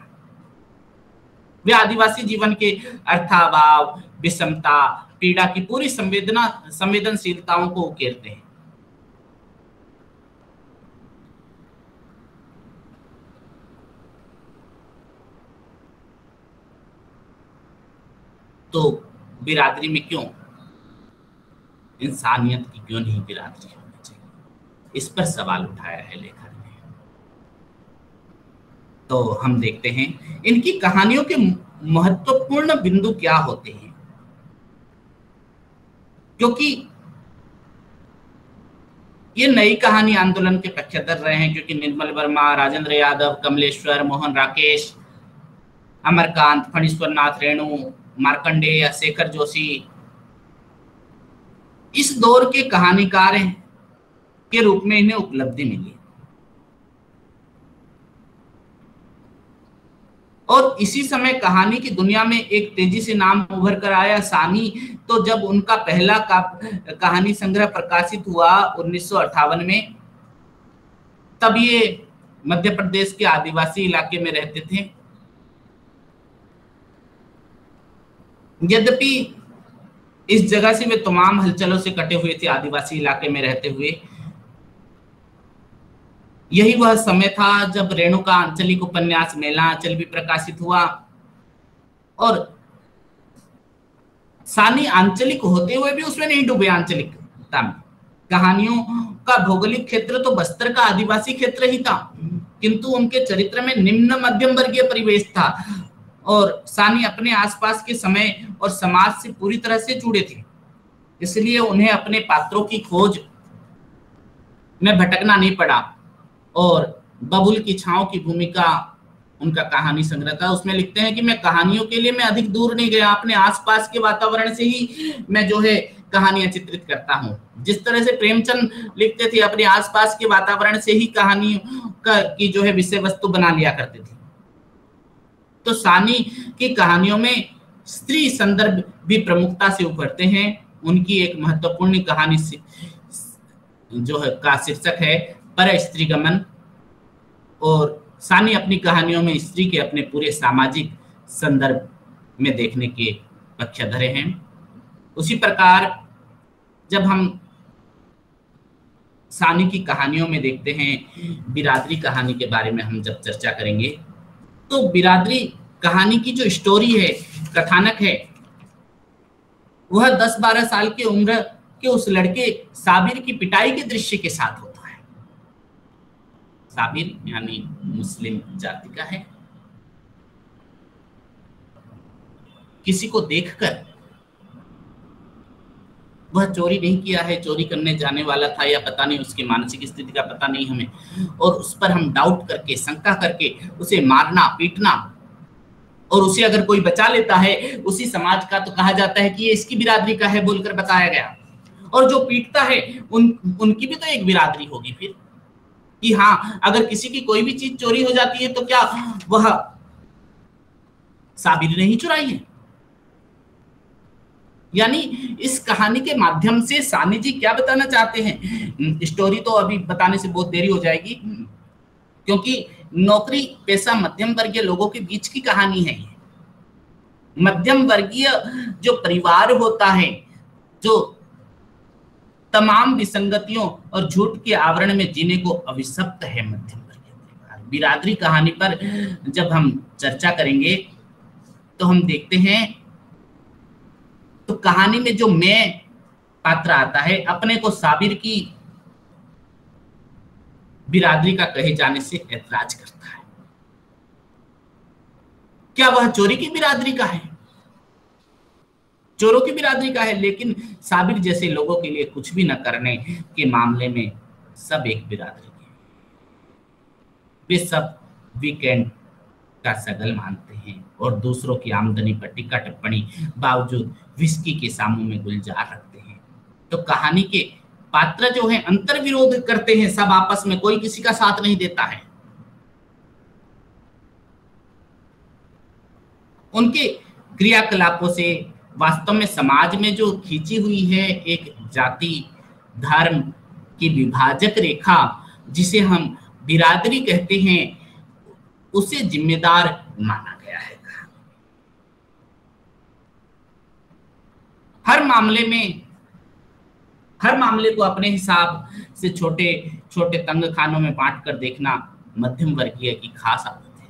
वे आदिवासी जीवन के अर्थाभाव, विषमता, पीड़ा की पूरी संवेदनशीलताओं को उकेरते हैं। तो बिरादरी में क्यों, इंसानियत की क्यों नहीं बिरादरी होनी चाहिए, इस पर सवाल उठाया है लेखक ने। तो हम देखते हैं इनकी कहानियों के महत्वपूर्ण बिंदु क्या होते हैं, क्योंकि ये नई कहानी आंदोलन के पक्षधर रहे हैं, क्योंकि निर्मल वर्मा, राजेंद्र यादव, कमलेश्वर, मोहन राकेश, अमरकांत, फणीश्वर नाथ रेणु, मार्कंडेय, शेखर जोशी इस दौर के कहानीकार के रूप में इन्हें उपलब्धि मिली। और इसी समय कहानी की दुनिया में एक तेजी से नाम उभर कर आया सानी। तो जब उनका पहला कहानी संग्रह प्रकाशित हुआ 1958 में, तब ये मध्य प्रदेश के आदिवासी इलाके में रहते थे। यद्यपि इस जगह से वे तमाम हलचलों से कटे हुए थे, आदिवासी इलाके में रहते हुए। यही वह समय था जब रेणु का आंचलिक उपन्यास मेला आंचल भी प्रकाशित हुआ। और सानी आंचलिक होते हुए भी उसमें नहीं डूबे आंचलिकता में। कहानियों का भौगोलिक क्षेत्र तो बस्तर का आदिवासी क्षेत्र ही था, किंतु उनके चरित्र में निम्न मध्यम वर्गीय परिवेश था और सानी अपने आसपास के समय और समाज से पूरी तरह से जुड़े थे। इसलिए उन्हें अपने पात्रों की खोज में भटकना नहीं पड़ा। और बबुल की छांव की भूमिका उनका कहानी संग्रह था। उसमें लिखते हैं कि मैं कहानियों के लिए मैं अधिक दूर नहीं गया, अपने आसपास के वातावरण से ही मैं जो है कहानियां चित्रित करता हूं। जिस तरह से प्रेमचंद लिखते थे, अपने आसपास के वातावरण से ही कहानियों की जो है विषय वस्तु बना लिया करते थे। तो सानी की कहानियों में स्त्री संदर्भ भी प्रमुखता से उभरते हैं। उनकी एक महत्वपूर्ण कहानी जो है का शीर्षक है पर स्त्री गमन। और सानी अपनी कहानियों में स्त्री के अपने पूरे सामाजिक संदर्भ में देखने के पक्षधर हैं। उसी प्रकार जब हम सानी की कहानियों में देखते हैं, बिरादरी कहानी के बारे में हम जब चर्चा करेंगे, तो बिरादरी कहानी की जो स्टोरी है, कथानक है, वह 10-12 साल की उम्र के उस लड़के साबिर की पिटाई के दृश्य के साथ होता है। साबिर यानी मुस्लिम जाति का है। किसी को देखकर, वह चोरी नहीं किया है, चोरी करने जाने वाला था या पता नहीं, उसकी मानसिक स्थिति का पता नहीं हमें, और उस पर हम डाउट करके, शंका करके उसे मारना, पीटना, और उसे अगर कोई बचा लेता है उसी समाज का, तो कहा जाता है कि ये इसकी बिरादरी का है बोलकर बताया गया। और जो पीटता है उनकी भी तो एक बिरादरी होगी फिर, कि हाँ, अगर किसी की कोई भी चीज चोरी हो जाती है तो क्या वह साबिर ने ही चुराई है? यानी इस कहानी के माध्यम से सानी जी क्या बताना चाहते हैं? स्टोरी तो अभी बताने से बहुत देरी हो जाएगी, क्योंकि नौकरी पेशा मध्यम वर्गीय लोगों के बीच की कहानी है। मध्यम वर्गीय जो परिवार होता है, जो तमाम विसंगतियों और झूठ के आवरण में जीने को अभिशप्त है, मध्यम वर्गीय परिवार बिरादरी कहानी पर जब हम चर्चा करेंगे तो हम देखते हैं तो कहानी में जो मैं पात्र आता है अपने को साबिर की बिरादरी का कहे जाने से ऐतराज करता है। क्या वह चोरी की बिरादरी का है? चोरों की बिरादरी का है, लेकिन साबिर जैसे लोगों के लिए कुछ भी न करने के मामले में सब एक बिरादरी के। वे सब वीकेंड का सगल मानते हैं और दूसरों की आमदनी पर टीका टिप्पणी बावजूद विस्की के सामू में गुलजार रखते हैं। तो कहानी के पात्र जो है अंतर विरोध करते हैं, सब आपस में, कोई किसी का साथ नहीं देता है। उनके क्रियाकलापों से वास्तव में समाज में जो खींची हुई है एक जाति धर्म की विभाजक रेखा जिसे हम बिरादरी कहते हैं, उसे जिम्मेदार माना गया है। हर मामले को अपने हिसाब से छोटे छोटे तंग खानों में बांट कर देखना मध्यम वर्गीय की खास आदत है।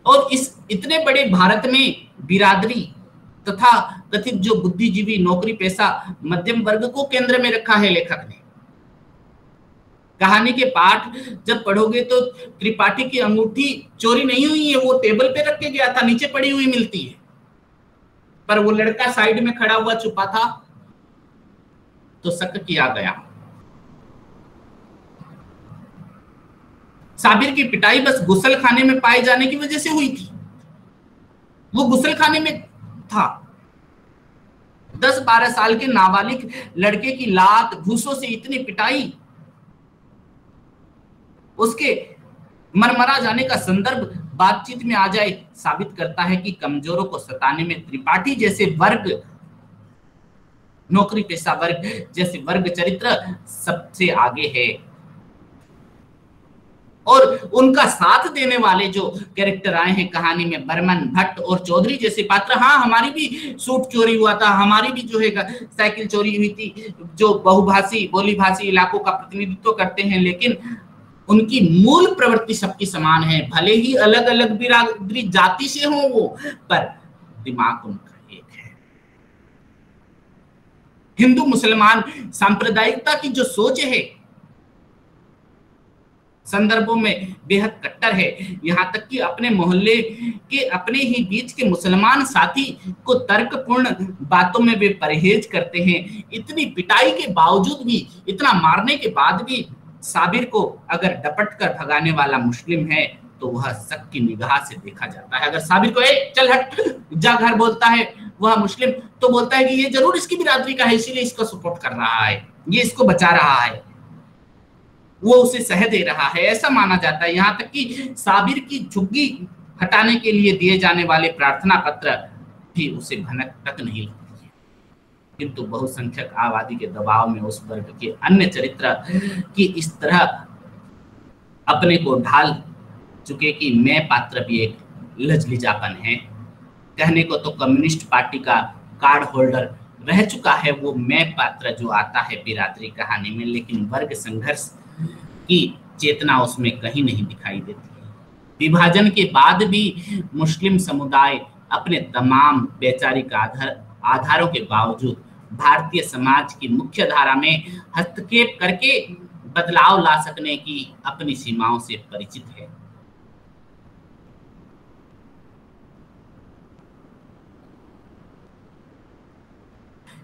और इस इतने बड़े भारत में बिरादरी तथा कथित जो बुद्धिजीवी नौकरी पेशा मध्यम वर्ग को केंद्र में रखा है लेखक ने। कहानी के पाठ जब पढ़ोगे तो त्रिपाठी की अंगूठी चोरी नहीं हुई है, वो टेबल पे रख के गया था, नीचे पड़ी हुई मिलती है, पर वो लड़का साइड में खड़ा हुआ छुपा था तो शक किया गया। साबिर की पिटाई बस गुसल खाने में पाए जाने की वजह से हुई थी। वो गुसल खाने में था। 10-12 साल के नाबालिग लड़के की लात घूसों से इतनी पिटाई, उसके मरमरा जाने का संदर्भ बातचीत में आ जाए, साबित करता है कि कमजोरों को सताने में त्रिपाठी जैसे वर्ग, नौकरी पेशा वर्ग जैसे वर्ग चरित्र सबसे आगे है। और उनका साथ देने वाले जो कैरेक्टर आए हैं कहानी में, बर्मन, भट्ट और चौधरी जैसे पात्र, हाँ हमारी भी सूट चोरी हुआ था, हमारी भी जो है साइकिल चोरी हुई थी, जो बहुभाषी बोलीभाषी इलाकों का प्रतिनिधित्व करते हैं, लेकिन उनकी मूल प्रवृत्ति सबकी समान है। भले ही अलग अलग बिरादरी जाति से हो वो, पर दिमाग उनका एक है। हिंदू मुसलमान सांप्रदायिकता की जो सोच है संदर्भों में बेहद कट्टर है। यहां तक कि अपने मोहल्ले के अपने ही बीच के मुसलमान साथी को तर्कपूर्ण बातों में वे परहेज करते हैं। इतनी पिटाई के बावजूद भी, इतना मारने के बाद भी साबिर को अगर डपट कर भगाने वाला मुस्लिम है तो वह शक की निगाह से देखा जाता है। अगर साबिर को चल हट जा घर बोलता है वह मुस्लिम, तो बोलता है कि ये जरूर इसकी बिरादरी का है, इसीलिए इसको सपोर्ट कर रहा है, ये इसको बचा रहा है, वो उसे सह दे रहा है, ऐसा माना जाता है। यहाँ तक कि साबिर की झुग्गी हटाने के लिए दिए जाने वाले प्रार्थना पत्र भी उसे भनक तक नहीं लगती है। किंतु बहुसंख्यक आबादी के दबाव में उस वर्ग के अन्य चरित्र की इस तरह अपने को ढाल चुके कि मैं पात्र भी एक लजलिजापन है। कहने को तो कम्युनिस्ट पार्टी का कार्ड होल्डर रह चुका है वो मैं पात्र जो आता है बिरादरी कहानी में, लेकिन वर्ग संघर्ष की चेतना उसमें कहीं नहीं दिखाई देती है। विभाजन के बाद भी मुस्लिम समुदाय अपने तमाम वैचारिक आधारों के बावजूद भारतीय समाज की मुख्य धारा में हस्तक्षेप करके बदलाव ला सकने की अपनी सीमाओं से परिचित है।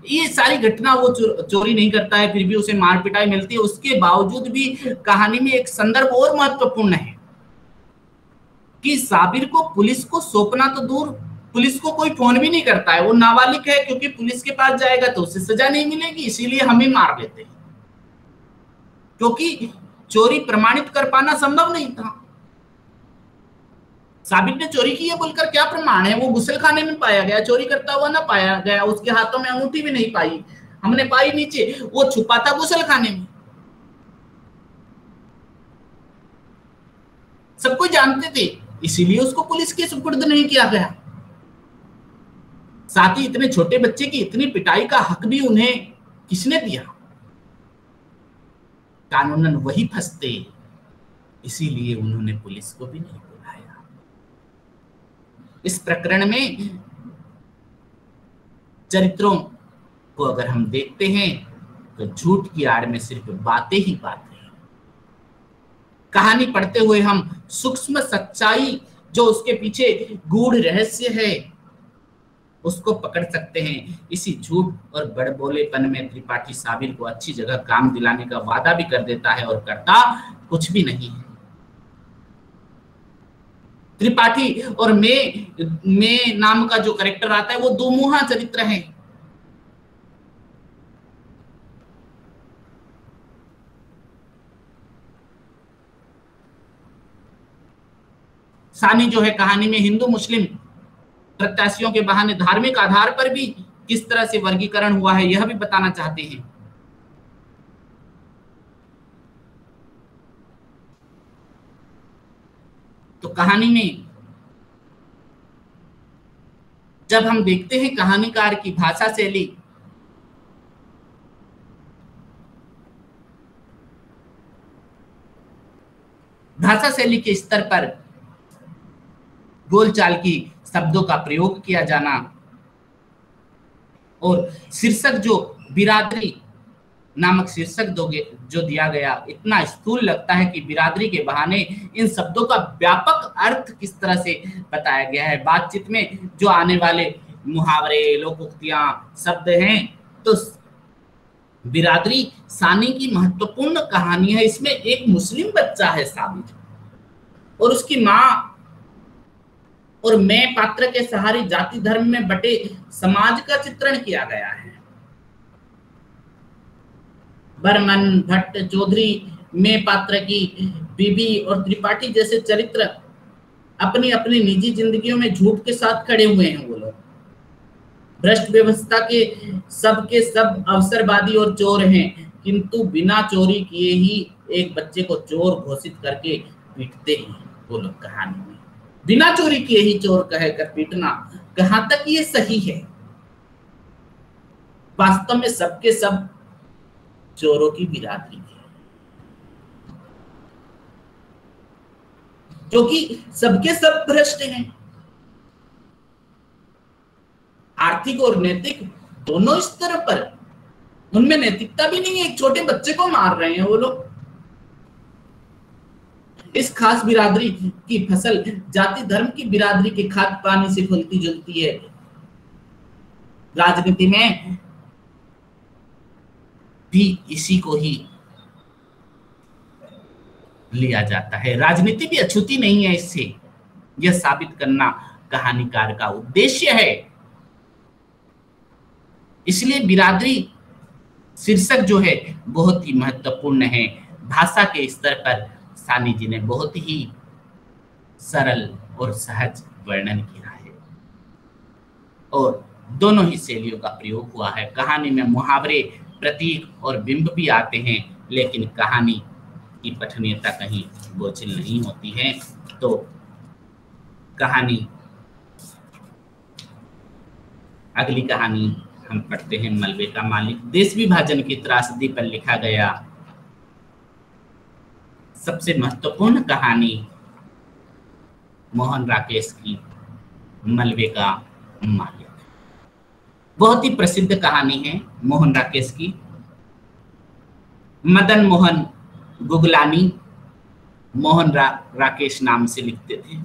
ये सारी घटना वो चोरी नहीं करता है, फिर भी उसे मार पिटाई मिलती है, उसके बावजूद भी कहानी में एक संदर्भ और महत्वपूर्ण है कि साबिर को पुलिस को सौंपना तो दूर, पुलिस को कोई फोन भी नहीं करता है, वो नाबालिग है, क्योंकि पुलिस के पास जाएगा तो उसे सजा नहीं मिलेगी, इसीलिए हमें मार लेते हैं, क्योंकि चोरी प्रमाणित कर पाना संभव नहीं था। साबिर ने चोरी की है बोलकर क्या प्रमाण है? वो गुसल खाने में पाया गया, चोरी करता हुआ ना पाया गया, उसके हाथों में अंगूठी भी नहीं पाई, हमने पाई नीचे, वो छुपा था गुसल खाने में, सब कोई जानते थे, इसीलिए उसको पुलिस के सुपुर्द नहीं किया गया। साथ ही इतने छोटे बच्चे की इतनी पिटाई का हक भी उन्हें किसने दिया? कानूनन वही फंसते, इसीलिए उन्होंने पुलिस को भी नहीं बुलाया। इस प्रकरण में चरित्रों को अगर हम देखते हैं तो झूठ की आड़ में सिर्फ बातें ही बातें। कहानी पढ़ते हुए हम सूक्ष्म सच्चाई, जो उसके पीछे गूढ़ रहस्य है, उसको पकड़ सकते हैं। इसी झूठ और बड़बोलेपन में त्रिपाठी साबिर को अच्छी जगह काम दिलाने का वादा भी कर देता है और करता कुछ भी नहीं है। त्रिपाठी और मे नाम का जो कैरेक्टर आता है वो दो मुहा चरित्र है। सानी जो है कहानी में हिंदू मुस्लिम प्रत्याशियों के बहाने धार्मिक आधार पर भी किस तरह से वर्गीकरण हुआ है यह भी बताना चाहते हैं। तो कहानी में जब हम देखते हैं कहानीकार की भाषा शैली, भाषा शैली के स्तर पर बोलचाल की शब्दों का प्रयोग किया जाना और शीर्षक जो बिरादरी नामक शीर्षक जो दिया गया, इतना स्थूल लगता है कि बिरादरी के बहाने इन शब्दों का व्यापक अर्थ किस तरह से बताया गया है। बातचीत में जो आने वाले मुहावरे, लोकोक्तियां, शब्द हैं, तो बिरादरी सानी की महत्वपूर्ण कहानी है। इसमें एक मुस्लिम बच्चा है साबिर और उसकी माँ और मैं पात्र के सहारे जाति धर्म में बटे समाज का चित्रण किया गया है। बर्मन, भट्ट, चौधरी, मैं पात्र की बीबी और त्रिपाठी जैसे चरित्र अपनी अपनी निजी जिंदगियों में झूठ के साथ खड़े हुए हैं। वो लोग भ्रष्ट व्यवस्था के सब अवसरवादी और चोर हैं, किंतु बिना चोरी किए ही एक बच्चे को चोर घोषित करके पीटते हैं वो लोग कहानी में। बिना चोरी किए ही चोर कहकर पीटना, कहां तक ये सही है? वास्तव में सबके सब चोरों की बिरादरी है, क्योंकि सबके सब भ्रष्ट हैं। आर्थिक और नैतिक दोनों स्तर पर उनमें नैतिकता भी नहीं है। एक छोटे बच्चे को मार रहे हैं वो लोग। इस खास बिरादरी की फसल जाति धर्म की बिरादरी के खाद पानी से फलती जुलती है। राजनीति में भी इसी को ही लिया जाता है। राजनीति भी अछूती नहीं है इससे, यह साबित करना कहानीकार का उद्देश्य है। इसलिए बिरादरी शीर्षक जो है बहुत ही महत्वपूर्ण है। भाषा के स्तर पर सानी जी ने बहुत ही सरल और सहज वर्णन किया है और दोनों ही शैलियों का प्रयोग हुआ है। कहानी में मुहावरे, प्रतीक और बिंब भी आते हैं, लेकिन कहानी की पठनीयता कहीं बोझिल नहीं होती है। तो कहानी, अगली कहानी हम पढ़ते हैं मलबे का मालिक। देश विभाजन की त्रासदी पर लिखा गया सबसे महत्वपूर्ण कहानी मोहन राकेश की मलबे का मालिक। बहुत ही प्रसिद्ध कहानी है मोहन राकेश की। मदन मोहन गुगलानी मोहन राकेश नाम से लिखते थे।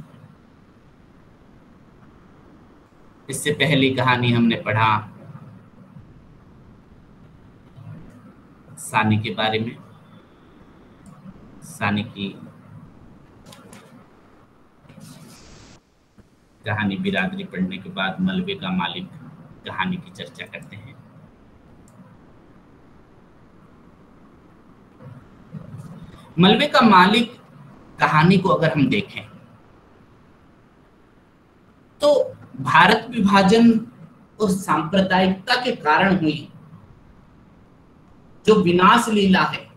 इससे पहली कहानी हमने पढ़ा सानी के बारे में। सानी की कहानी बिरादरी पढ़ने के बाद मलबे का मालिक कहानी की चर्चा करते हैं। मलबे का मालिक कहानी को अगर हम देखें तो भारत विभाजन और सांप्रदायिकता के कारण हुई जो विनाश लीला है,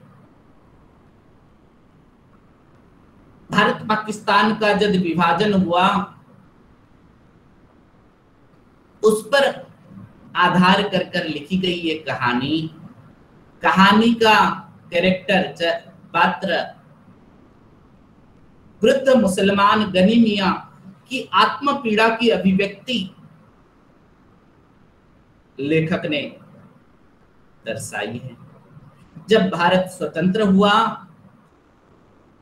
भारत पाकिस्तान का जब विभाजन हुआ उस पर आधार कर कर लिखी गई ये कहानी का कैरेक्टर पात्र वृद्ध मुसलमान गनी मियां की आत्म पीड़ा की अभिव्यक्ति लेखक ने दर्शाई है। जब भारत स्वतंत्र हुआ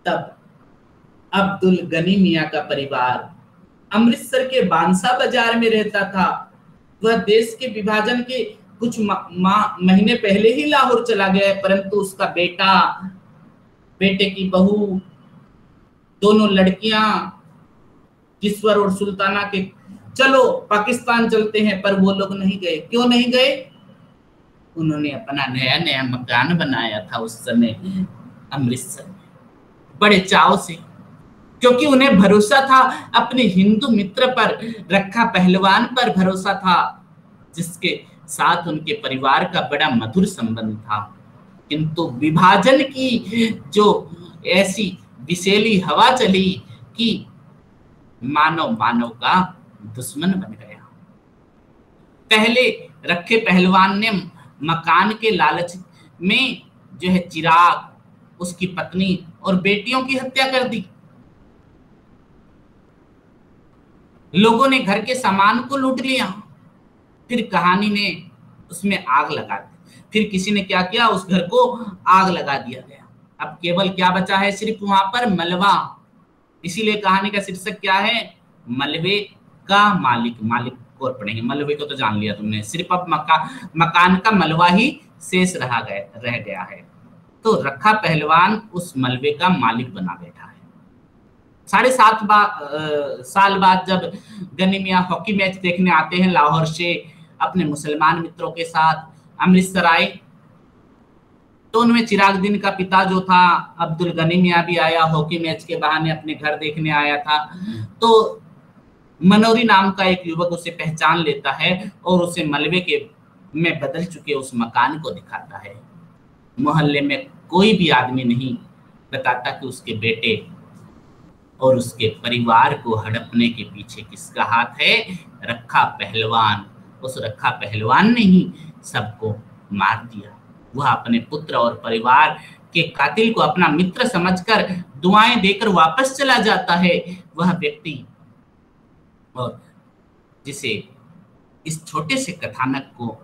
तब अब्दुल गनी मियां का परिवार अमृतसर के बांसा बाजार में रहता था। वह देश के विभाजन के कुछ महीने पहले ही लाहौर चला गया है, परंतु उसका बेटा, बेटे की बहू, दोनों लड़कियां किस्वर और सुल्ताना के चलो पाकिस्तान चलते हैं, पर वो लोग नहीं गए। क्यों नहीं गए? उन्होंने अपना नया नया मकान बनाया था उस समय अमृतसर में, बड़े चाव से, क्योंकि उन्हें भरोसा था अपने हिंदू मित्र पर, रखा पहलवान पर भरोसा था, जिसके साथ उनके परिवार का बड़ा मधुर संबंध था। किंतु विभाजन की जो ऐसी विषैली हवा चली कि मानव मानव का दुश्मन बन गया। पहले रखे पहलवान ने मकान के लालच में जो है चिराग, उसकी पत्नी और बेटियों की हत्या कर दी। लोगों ने घर के सामान को लूट लिया, फिर कहानी ने उसमें आग लगा दी। फिर किसी ने क्या किया, उस घर को आग लगा दिया गया। अब केवल क्या बचा है, सिर्फ वहां पर मलबा। इसीलिए कहानी का शीर्षक क्या है, मलबे का मालिक। मालिक को पढ़ेंगे, मलबे को तो जान लिया तुमने, सिर्फ अब मकान का मलबा ही शेष रह गया है। तो रखा पहलवान उस मलबे का मालिक बना बैठा है। 7.5 साल बाद जब गनी मियां हॉकी मैच देखने आते हैं लाहौर से अपने मुसलमान मित्रों के साथ अमृतसर आए, तो उनमें चिरागुद्दीन का पिता जो था अब्दुल गनी मियां भी आया, हॉकी मैच के बहाने अपने घर देखने आया था। तो मनोरी नाम का एक युवक उसे पहचान लेता है और उसे मलबे के में बदल चुके उस मकान को दिखाता है। मोहल्ले में कोई भी आदमी नहीं बताता कि उसके बेटे और उसके परिवार को हड़पने के पीछे किसका हाथ है, रखा पहलवान। उस रखा पहलवान ने ही सबको मार दिया। वह अपने पुत्र और परिवार के कातिल को अपना मित्र समझकर दुआएं देकर वापस चला जाता है। वह व्यक्ति, और जिसे इस छोटे से कथानक को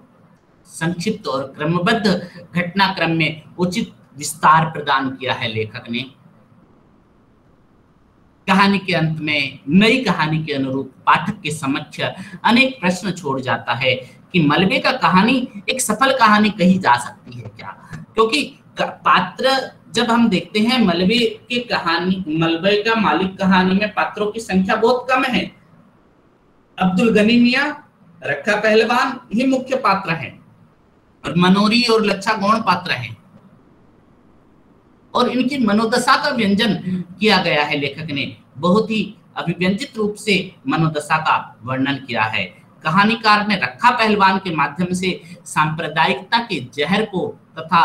संक्षिप्त और क्रमबद्ध घटनाक्रम में उचित विस्तार प्रदान किया है लेखक ने। कहानी के अंत में नई कहानी के अनुरूप पाठक के समक्ष अनेक प्रश्न छोड़ जाता है कि मलबे का कहानी एक सफल कहानी कही जा सकती है क्या? क्योंकि पात्र जब हम देखते हैं मलबे की कहानी, मलबे का मालिक कहानी में पात्रों की संख्या बहुत कम है। अब्दुल गनी मियां, रखा पहलवान ही मुख्य पात्र हैं और मनोरी और लच्छा गौण पात्र हैं, और इनकी मनोदशा का व्यंजन किया गया है। लेखक ने बहुत ही अभिव्यंजित रूप से मनोदशा का वर्णन किया है। कहानीकार ने रखा पहलवान के माध्यम से सांप्रदायिकता के जहर को तथा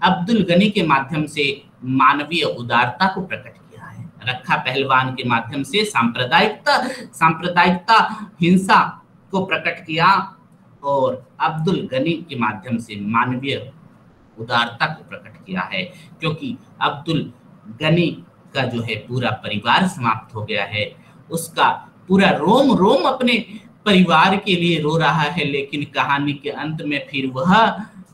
अब्दुल गनी के माध्यम से मानवीय उदारता को प्रकट किया है। रखा पहलवान के माध्यम से सांप्रदायिकता हिंसा को प्रकट किया और अब्दुल गनी के माध्यम से मानवीय उदारता को प्रकट किया है, क्योंकि अब्दुल गनी का जो है पूरा परिवार समाप्त हो गया है। उसका पूरा रोम रोम अपने परिवार के लिए रो रहा है, लेकिन कहानी के अंत में फिर वह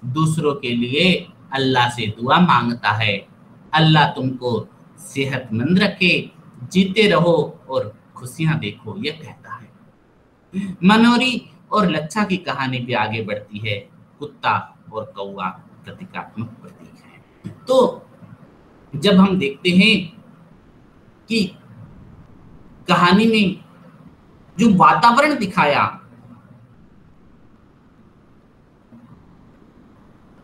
दूसरों के लिए अल्लाह से दुआ मांगता है, अल्लाह तुमको सेहतमंद रखे, जीते रहो और खुशियां देखो, यह कहता है। मनोरी और लच्छा की कहानी भी आगे बढ़ती है। कुत्ता और कौवा प्रतीकात्मक प्रतीक है। तो जब हम देखते हैं कि कहानी में जो वातावरण दिखाया,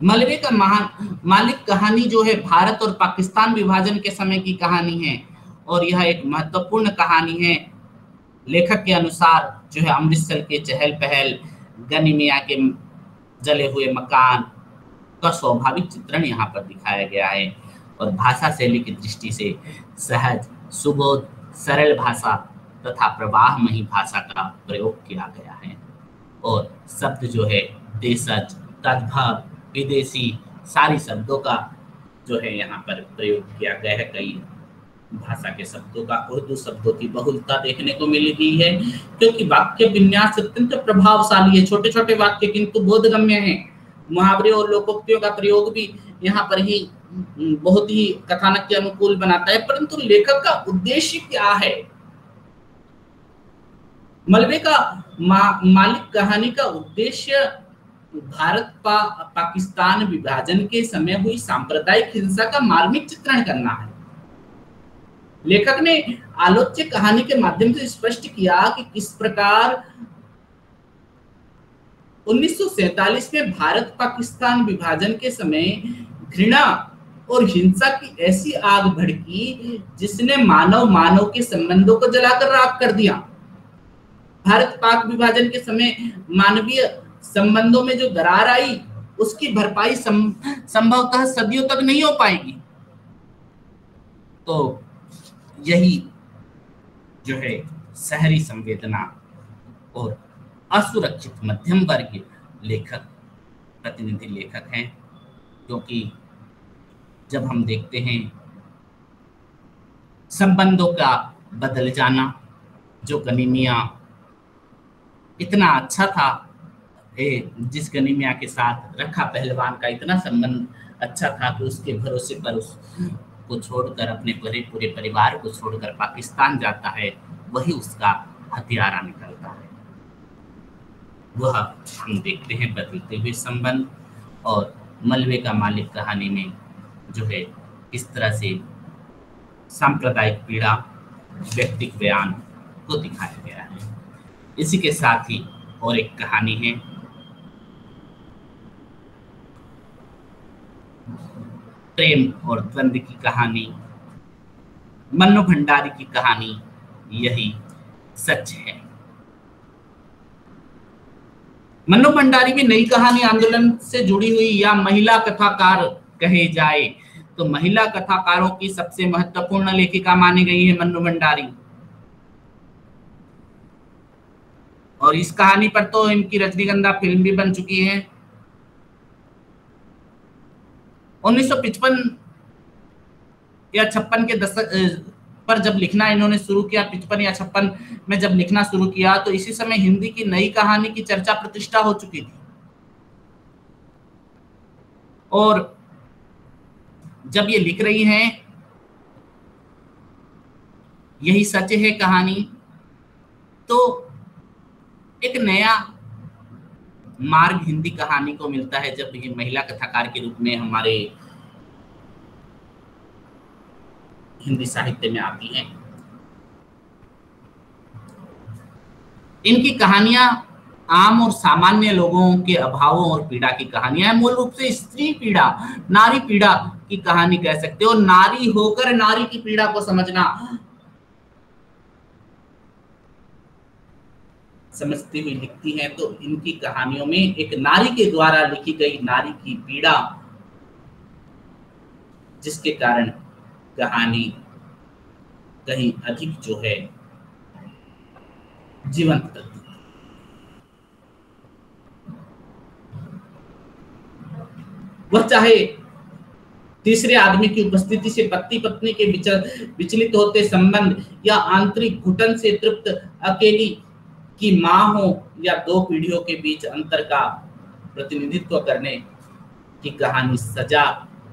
मलबे का मालिक कहानी जो है भारत और पाकिस्तान विभाजन के समय की कहानी है, और यह एक महत्वपूर्ण कहानी है। लेखक के अनुसार जो है अमृतसर के चहल पहल, गनी मियां के जले हुए मकान का स्वाभाविक चित्रण यहाँ पर दिखाया गया है, और भाषा शैली की दृष्टि से सहज, सुबोध, सरल भाषा तथा प्रवाहमयी भाषा का प्रयोग किया गया है। और शब्द जो है देशज, तद्भव, विदेशी, सारी शब्दों का जो है यहाँ पर प्रयोग किया गया है। कई भाषा के शब्दों का, उर्दू शब्दों की बहुलता देखने को मिली है, क्योंकि वाक्य विन्यास अत्यंत प्रभावशाली है। छोटे छोटे वाक्य किंतु बोधगम्य हैं। मुहावरे और लोकोक्तियों का प्रयोग भी यहाँ पर ही बहुत ही कथानक के अनुकूल बनाता है। परंतु लेखक का उद्देश्य क्या है? मलबे का मालिक कहानी का उद्देश्य भारत पाकिस्तान विभाजन के समय हुई सांप्रदायिक हिंसा का मार्मिक चित्रण करना है। लेखक ने आलोच्य कहानी के माध्यम से स्पष्ट किया कि किस प्रकार 1947 में भारत पाकिस्तान विभाजन के समय घृणा और हिंसा की ऐसी आग भड़की जिसने मानव के संबंधों को जलाकर राख कर दिया। भारत पाक विभाजन के समय मानवीय संबंधों में जो दरार आई, उसकी भरपाई संभवतः सदियों तक नहीं हो पाएगी। तो यही जो है शहरी संवेदना और असुरक्षित मध्यम वर्ग लेखक, प्रतिनिधि लेखक हैं। क्योंकि जब हम देखते हैं संबंधों का बदल जाना, जो गनीमिया इतना अच्छा था, जिस गनीमिया के साथ रखा पहलवान का इतना संबंध अच्छा था कि उसके भरोसे पर उसको छोड़कर, अपने पूरे परिवार को छोड़कर पाकिस्तान जाता है, वही उसका हथियारा निकलता है। वह हम देखते हैं बदलते हुए संबंध। और मलबे का मालिक कहानी में जो है इस तरह से सांप्रदायिक पीड़ा, व्यक्तिगत बयान को दिखाया गया है। इसी के साथ ही और एक कहानी है, प्रेम और द्वंद्व की कहानी, मन्नू भंडारी की कहानी, यही सच है। मन्नू भंडारी भी नई कहानी आंदोलन से जुड़ी हुई या महिला कथाकार कहे जाए तो महिला कथाकारों की सबसे महत्वपूर्ण लेखिका मानी गई है मन्नू भंडारी। और इस कहानी पर तो इनकी रजनीगंधा फिल्म भी बन चुकी है। 1955 या 56 के दशक पर जब लिखना इन्होंने शुरू किया, 55 या 56 में जब लिखना शुरू किया, तो इसी समय हिंदी की नई कहानी की चर्चा प्रतिष्ठा हो चुकी थी। और जब ये लिख रही हैं यही सच है कहानी, तो एक नया मार्ग हिंदी कहानी को मिलता है जब ये महिला कथाकार के रूप में हमारे हिंदी साहित्य में आती हैं। इनकी कहानियां आम और सामान्य लोगों के अभावों और पीड़ा की कहानियां हैं। मूल रूप से स्त्री पीड़ा, नारी पीड़ा की कहानी कह सकते हो। नारी होकर नारी की पीड़ा को समझना, समझती हुई लिखती हैं। तो इनकी कहानियों में एक नारी के द्वारा लिखी गई नारी की पीड़ा, जिसके कारण कहानी कहीं अधिक जो है जीवंत करती है। वह चाहे तीसरे आदमी की उपस्थिति से पति पत्नी के विचलित होते संबंध, या आंतरिक घुटन से तृप्त अकेली की मां हो, या दो पीढ़ियों के बीच अंतर का प्रतिनिधित्व करने की कहानी सजा,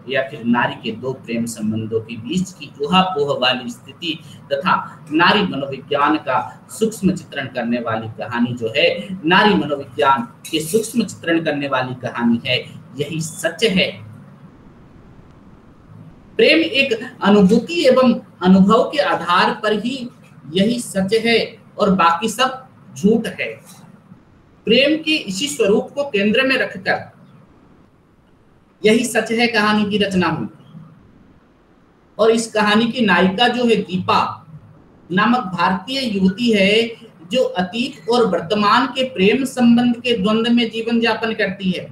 या फिर नारी के दो प्रेम संबंधों के बीच की ऊहापोह वाली स्थिति तथा नारी मनोविज्ञान का सूक्ष्म चित्रण करने वाली कहानी जो है, नारी मनोविज्ञान के सूक्ष्म चित्रण करने वाली कहानी है। यही सच है। प्रेम एक अनुभूति एवं अनुभव के आधार पर ही यही सच है और बाकी सब झूठ है। प्रेम के इसी स्वरूप को केंद्र में रखकर यही सच है कहानी की रचना हुई। और इस कहानी की नायिका जो है दीपा नामक भारतीय युवती है, जो अतीत और वर्तमान के प्रेम संबंध के द्वंद्व में जीवन यापन करती है।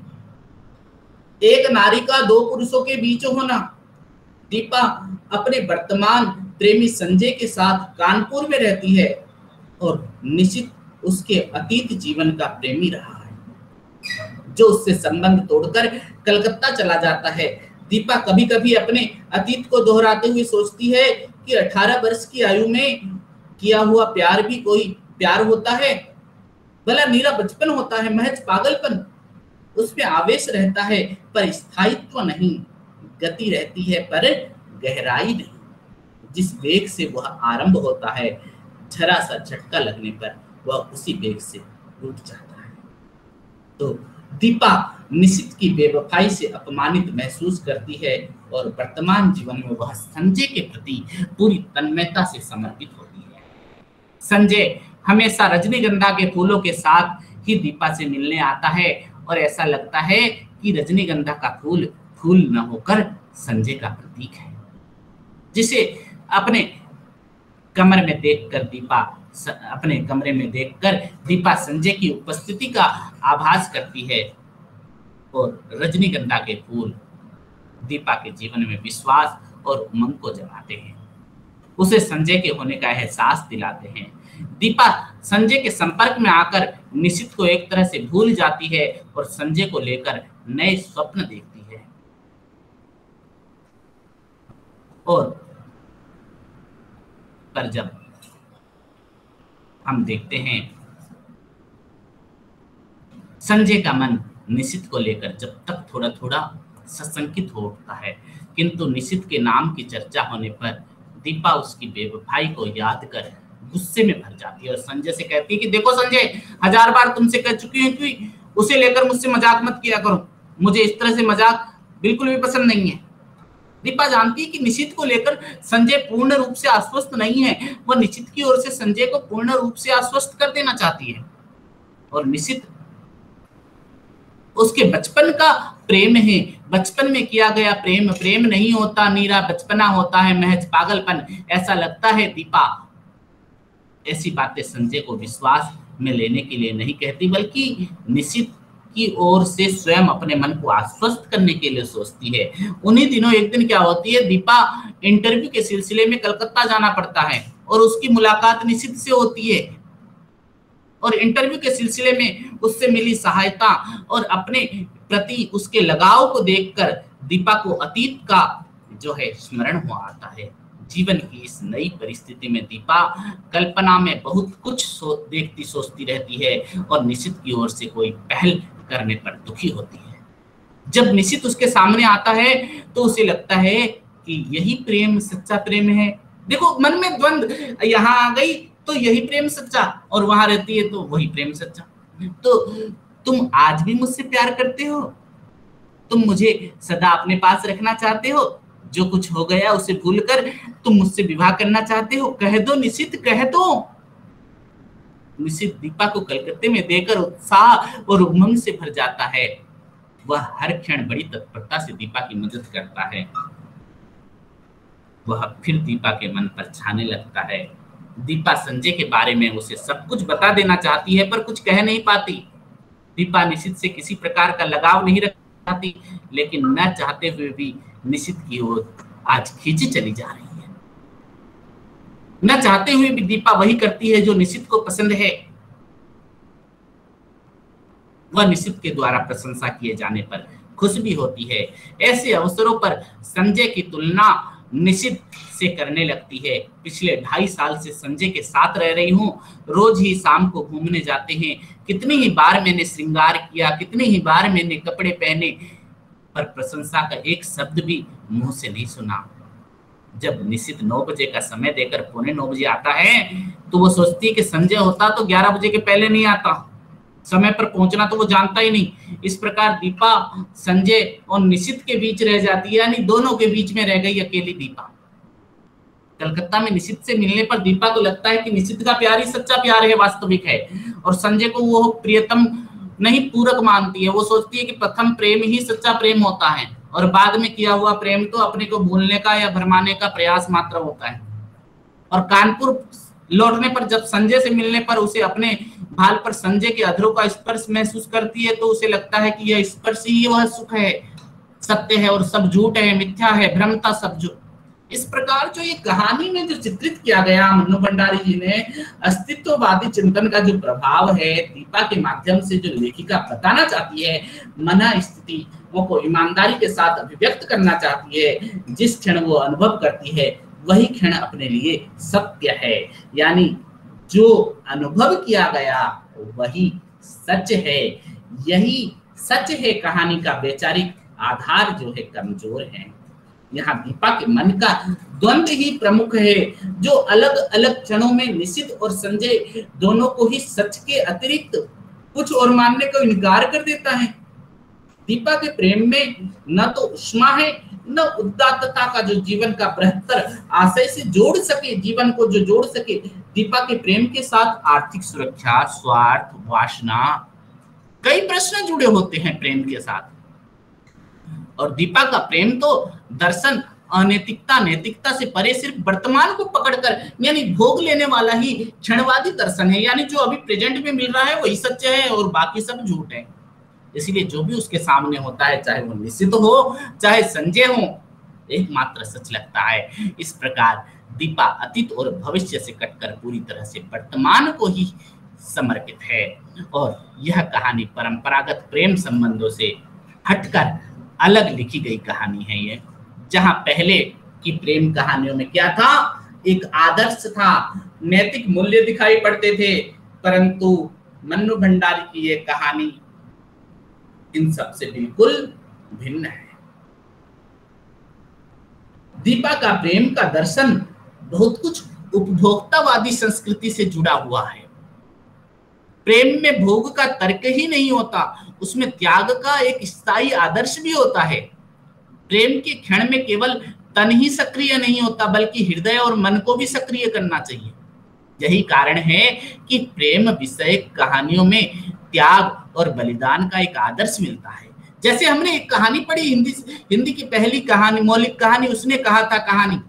एक नारी का दो पुरुषों के बीच होना। दीपा अपने वर्तमान प्रेमी संजय के साथ कानपुर में रहती है और निश्चित उसके अतीत जीवन का प्रेमी रहा है, जो उससे संबंध तोड़कर कलकत्ता चला जाता है। दीपा कभी कभी अपने अतीत को दोहराते हुए सोचती है कि 18 वर्ष की आयु में किया हुआ प्यार भी कोई प्यार होता है, भला नीरा बचपन होता है, महज पागलपन। उसमें आवेश रहता है पर स्थायित्व नहीं, गति रहती है पर गहराई नहीं। जिस वेग से वह आरंभ होता है, जरा सा झटका लगने पर वह उसी वेग से टूट जाता है। तो दीपा निशित की बेवफाई से अपमानित महसूस करती है और वर्तमान जीवन में वह संजय के प्रति पूरी तन्मयता से समर्पित होती है। संजय हमेशा रजनीगंधा के फूलों के साथ ही दीपा से मिलने आता है और ऐसा लगता है कि रजनीगंधा का फूल फूल न होकर संजय का प्रतीक है, जिसे अपने कमरे में देखकर दीपा संजय की उपस्थिति का आभास करती है और रजनीगंधा के फूल दीपा के जीवन में विश्वास और उमंग को जगाते हैं, उसे संजय के होने का एहसास दिलाते हैं। दीपा संजय के संपर्क में आकर निशित को एक तरह से भूल जाती है और संजय को लेकर नए स्वप्न देखती है। और पर जब हम देखते हैं संजय का मन निशित को लेकर जब तक थोड़ा थोड़ा सशंकित हो उठता है, किंतु निशित के नाम की चर्चा होने पर दीपा उसकी बेवफाई को याद कर गुस्से में भर जाती है और संजय से कहती है कि देखो संजय, 1000 बार तुमसे कह चुकी हूं कि उसे लेकर मुझसे मजाक मत किया करो, मुझे इस तरह से मजाक बिल्कुल भी पसंद नहीं है। दीपा जानती है कि निशित को लेकर संजय पूर्ण रूप से आश्वस्त नहीं है, वह निशित की ओर से संजय को पूर्ण रूप से आश्वस्त कर देना चाहती है और निशित उसके बचपन का प्रेम है, बचपन में किया गया प्रेम प्रेम नहीं होता, नीरा बचपना होता है, महज पागलपन, ऐसा लगता है। दीपा ऐसी बातें संजय को विश्वास में लेने के लिए नहीं कहती, बल्कि निशित की ओर से स्वयं अपने मन को आश्वस्त करने के लिए सोचती है। उन्हीं दिनों एक दिन क्या होती है, दीपा इंटरव्यू के सिलसिले में कलकत्ता जाना पड़ता है और उसकी मुलाकात निशित से होती है और इंटरव्यू के सिलसिले में उससे मिली सहायता और अपने प्रति उसके लगाव को देखकर दीपा को अतीत का जो है स्मरण हुआ आता है। जीवन की इस नई परिस्थिति में दीपा कल्पना में बहुत कुछ देखती सोचती रहती है और निशित की ओर से कोई पहल करने पर दुखी होती है। जब निशित उसके सामने आता है तो उसे लगता है कि यही प्रेम सच्चा प्रेम है। देखो मन में द्वंद, यहाँ आ गई तो यही प्रेम सच्चा और वहां रहती है तो वही प्रेम सच्चा। तो तुम आज भी मुझसे प्यार करते हो, तुम मुझे सदा अपने पास रखना चाहते हो, जो कुछ हो गया उसे भूलकर तुम मुझसे विवाह करना चाहते हो, कह दो निशित, कह दो। निशित दीपा को कलकत्ते में देकर उत्साह और उमंग से भर जाता है। वह हर क्षण बड़ी तत्परता से दीपा की मदद करता है। वह फिर दीपा के मन पर छाने लगता है। दीपा संजय के बारे में उसे सब कुछ बता देना चाहती है पर कुछ कह नहीं पाती। दीपा निशित से किसी प्रकार का लगाव नहीं रखती, लेकिन न चाहते हुए भी निशित की ओर आज खींची चली जा रही है। न चाहते हुए भी दीपा वही करती है जो निशित को पसंद है। वह निशित के द्वारा प्रशंसा किए जाने पर खुश भी होती है। ऐसे अवसरों पर संजय की तुलना निशित से करने लगती है। पिछले 2.5 साल से संजय के साथ रह रही हूँ, रोज ही शाम को घूमने जाते हैं। कितनी ही बार मैंने श्रृंगार किया, कितनी ही बार मैंने कपड़े पहने, पर प्रशंसा का एक शब्द भी मुंह से नहीं सुना। जब निशित 9 बजे का समय देकर 9:45 बजे आता है तो वो सोचती है कि संजय होता तो 11 बजे के पहले नहीं आता, समय पर पहुंचना तो वो जानता ही नहीं। इस प्रकार दीपा संजय और निशित के बीच रह जाती है, यानी दोनों के बीच में रह गई अकेली दीपा। कलकत्ता में निशित से मिलने पर दीपा को लगता है कि निशित का प्यार ही सच्चा प्यार है, वास्तविक है, और संजय को वो प्रियतम नहीं पूरक मानती है। वो सोचती है कि प्रथम प्रेम ही सच्चा प्रेम होता है और बाद में किया हुआ प्रेम तो अपने को भूलने का या भरमाने का प्रयास मात्र होता है। और कानपुर लौटने पर जब संजय से मिलने पर उसे अपने भाल पर संजय के अधरों का स्पर्श महसूस करती है तो उसे लगता है कि यह स्पर्श ही वह सुख है, सत्य है और सब झूठ है, मिथ्या है, भ्रम था सब जो। इस प्रकार जो ये कहानी में जो चित्रित किया गया मन्नू भंडारी जी ने, अस्तित्ववादी चिंतन का जो प्रभाव है दीपा के माध्यम से जो लेखिका बताना चाहती है, मन स्थितियों को ईमानदारी के साथ अभिव्यक्त करना चाहती है, जिस क्षण वो अनुभव करती है वही क्षण अपने लिए सत्य है। यानी जो अनुभव किया गया वही सच है, यही सच है। कहानी का वैचारिक आधार जो है कमजोर है। यहाँ दीपा के मन का द्वंद्व ही प्रमुख है, जो अलग अलग क्षणों में निशित और संजय दोनों को ही सच के अतिरिक्त कुछ और मानने को इनकार कर देता है। दीपा के प्रेम में न तो उष्मा है न उदात्तता का जो जीवन का बृहत्तर आशय से जोड़ सके, जीवन को जो जोड़ सके। दीपा के प्रेम के साथ आर्थिक सुरक्षा, स्वार्थ, वासना, कई प्रश्न जुड़े होते हैं प्रेम के साथ। और दीपा का प्रेम तो दर्शन अनैतिकता नैतिकता से परे सिर्फ वर्तमान को पकड़कर यानी भोग लेने वाला ही क्षणवादी दर्शन है। यानी जो अभी प्रेजेंट में मिल रहा है वही सत्य है और बाकी सब झूठ है। इसलिए जो भी उसके सामने होता है, चाहे वो निश्चित हो चाहे संजय हो, एकमात्र सच लगता है। इस प्रकार दीपा अतीत और भविष्य से कटकर पूरी तरह से वर्तमान को ही समर्पित है। और यह कहानी परंपरागत प्रेम संबंधों से हटकर अलग लिखी गई कहानी है। ये जहां पहले की प्रेम कहानियों में क्या था, एक आदर्श था, नैतिक मूल्य दिखाई पड़ते थे, परंतु मन्नू भंडारी की ये कहानी इन सब से बिल्कुल भिन्न है। दीपा का प्रेम का दर्शन बहुत कुछ उपभोक्तावादी संस्कृति से जुड़ा हुआ है। प्रेम में भोग का तर्क ही नहीं होता, उसमें त्याग का एक स्थायी आदर्श भी होता है। प्रेम के क्षण में केवल तन ही सक्रिय नहीं होता, बल्कि हृदय और मन को भी सक्रिय करना चाहिए। यही कारण है कि प्रेम विषय कहानियों में त्याग और बलिदान का एक आदर्श मिलता है। जैसे हमने एक कहानी पढ़ी, हिंदी की पहली कहानी, मौलिक कहानी, उसने कहा था कहानी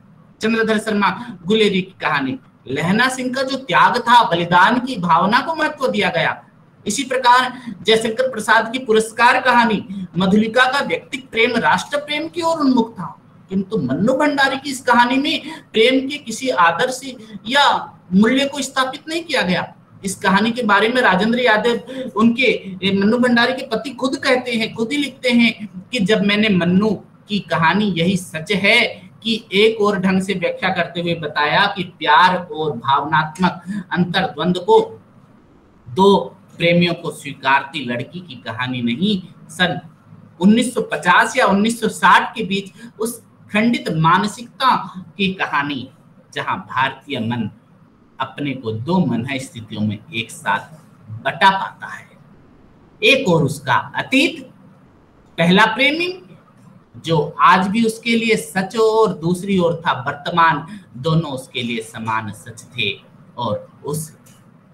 चंद्रधर शर्मा गुलेरी की कहानी। लहना सिंह का जो त्याग था, बलिदान की भावना को महत्व दिया गया। इसी प्रकार जयशंकर प्रसाद की पुरस्कार कहानी मधुलिका का व्यक्तिगत प्रेम राष्ट्र प्रेम की ओर उन्मुख था, किंतु मन्नू भंडारी की इस कहानी में प्रेम के किसी आदर्श या मूल्य को स्थापित नहीं किया गया। इस कहानी के बारे में राजेंद्र यादव, उनके मन्नू भंडारी के पति, खुद कहते हैं, खुद ही लिखते हैं कि जब मैंने मन्नू की कहानी यही सच है कि एक और ढंग से व्याख्या करते हुए बताया कि प्यार और भावनात्मक अंतर्द्वंद को दो प्रेमियों को स्वीकारती लड़की की कहानी नहीं, सन 1950 या 1960 के बीच उस खंडित मानसिकता की कहानी जहां भारतीय मन अपने को दो मनह स्थितियों में एक साथ बटा पाता है। एक और उसका अतीत, पहला प्रेमी जो आज भी उसके लिए सच, और दूसरी ओर था वर्तमान, दोनों उसके लिए समान सच थे और उस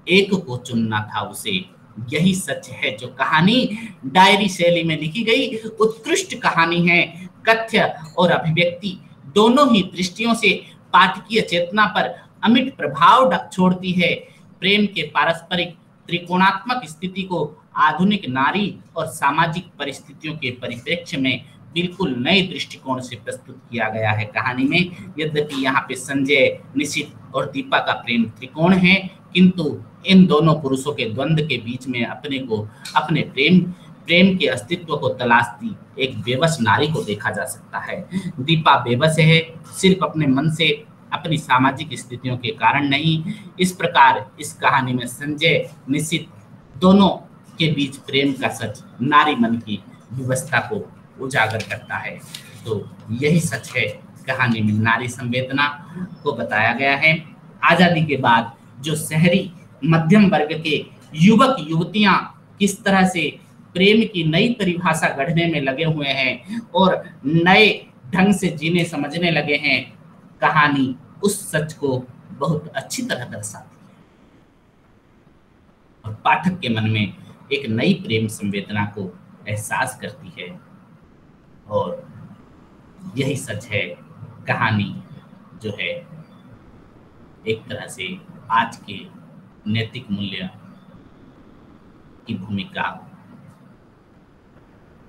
एक को चुनना था उसे। यही सच है जो कहानी डायरी शैली में लिखी गई उत्कृष्ट कहानी है। कथ्य और अभिव्यक्ति दोनों ही दृष्टियों से पाठकीय चेतना पर अमिट प्रभाव छोड़ती है। प्रेम के पारस्परिक त्रिकोणात्मक स्थिति को आधुनिक नारी और सामाजिक परिस्थितियों के परिप्रेक्ष्य में बिल्कुल नए दृष्टिकोण से प्रस्तुत किया गया है कहानी में। यद्यपि यहाँ पे संजय, निशित और दीपा का प्रेम त्रिकोण है, किंतु इन दोनों पुरुषों के द्वंद्व के बीच में अपने प्रेम के अस्तित्व को तलाशती एक बेबस नारी को देखा जा सकता है। दीपा बेबस है, सिर्फ अपने मन से, अपनी सामाजिक स्थितियों के कारण नहीं। इस प्रकार इस कहानी में संजय, निशित दोनों के बीच प्रेम का सच नारी मन की व्यवस्था को उजागर करता है। तो यही सच है, कहानी में नारी संवेदना को बताया गया है। आजादी के बाद जो शहरी मध्यम वर्ग के युवक युवतियां किस तरह से प्रेम की नई परिभाषा गढ़ने में लगे हुए हैं और नए ढंग से जीने समझने लगे हैं, कहानी उस सच को बहुत अच्छी तरह दर्शाती है और पाठक के मन में एक नई प्रेम संवेदना को एहसास करती है। और यही सच है, कहानी जो है एक तरह से आज के नैतिक मूल्य की भूमिका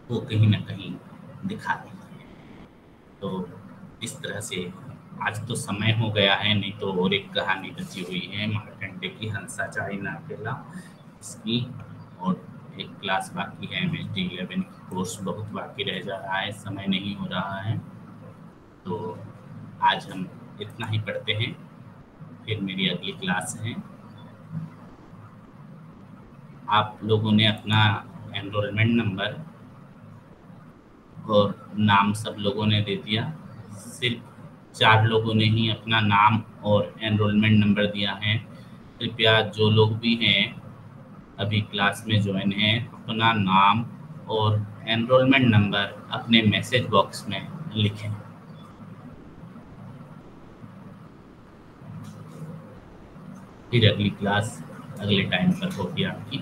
को कहीं ना कहीं दिखा रही है। तो इस तरह से आज तो समय हो गया है, नहीं तो और एक कहानी बची हुई है मार्कंडे की हंसा चाहे ना अकेला, इसकी और एक क्लास बाकी है। MSD 11 कोर्स बहुत बाकी रह जा रहा है, समय नहीं हो रहा है, तो आज हम इतना ही पढ़ते हैं, फिर मेरी अगली क्लास है। आप लोगों ने अपना एनरोलमेंट नंबर और नाम सब लोगों ने दे दिया, सिर्फ 4 लोगों ने ही अपना नाम और एनरोलमेंट नंबर दिया है। कृपया जो लोग भी हैं अभी क्लास में ज्वाइन हैं, अपना नाम और एनरोलमेंट नंबर अपने मैसेज बॉक्स में लिखें। फिर अगली क्लास अगले टाइम पर होगी आपकी।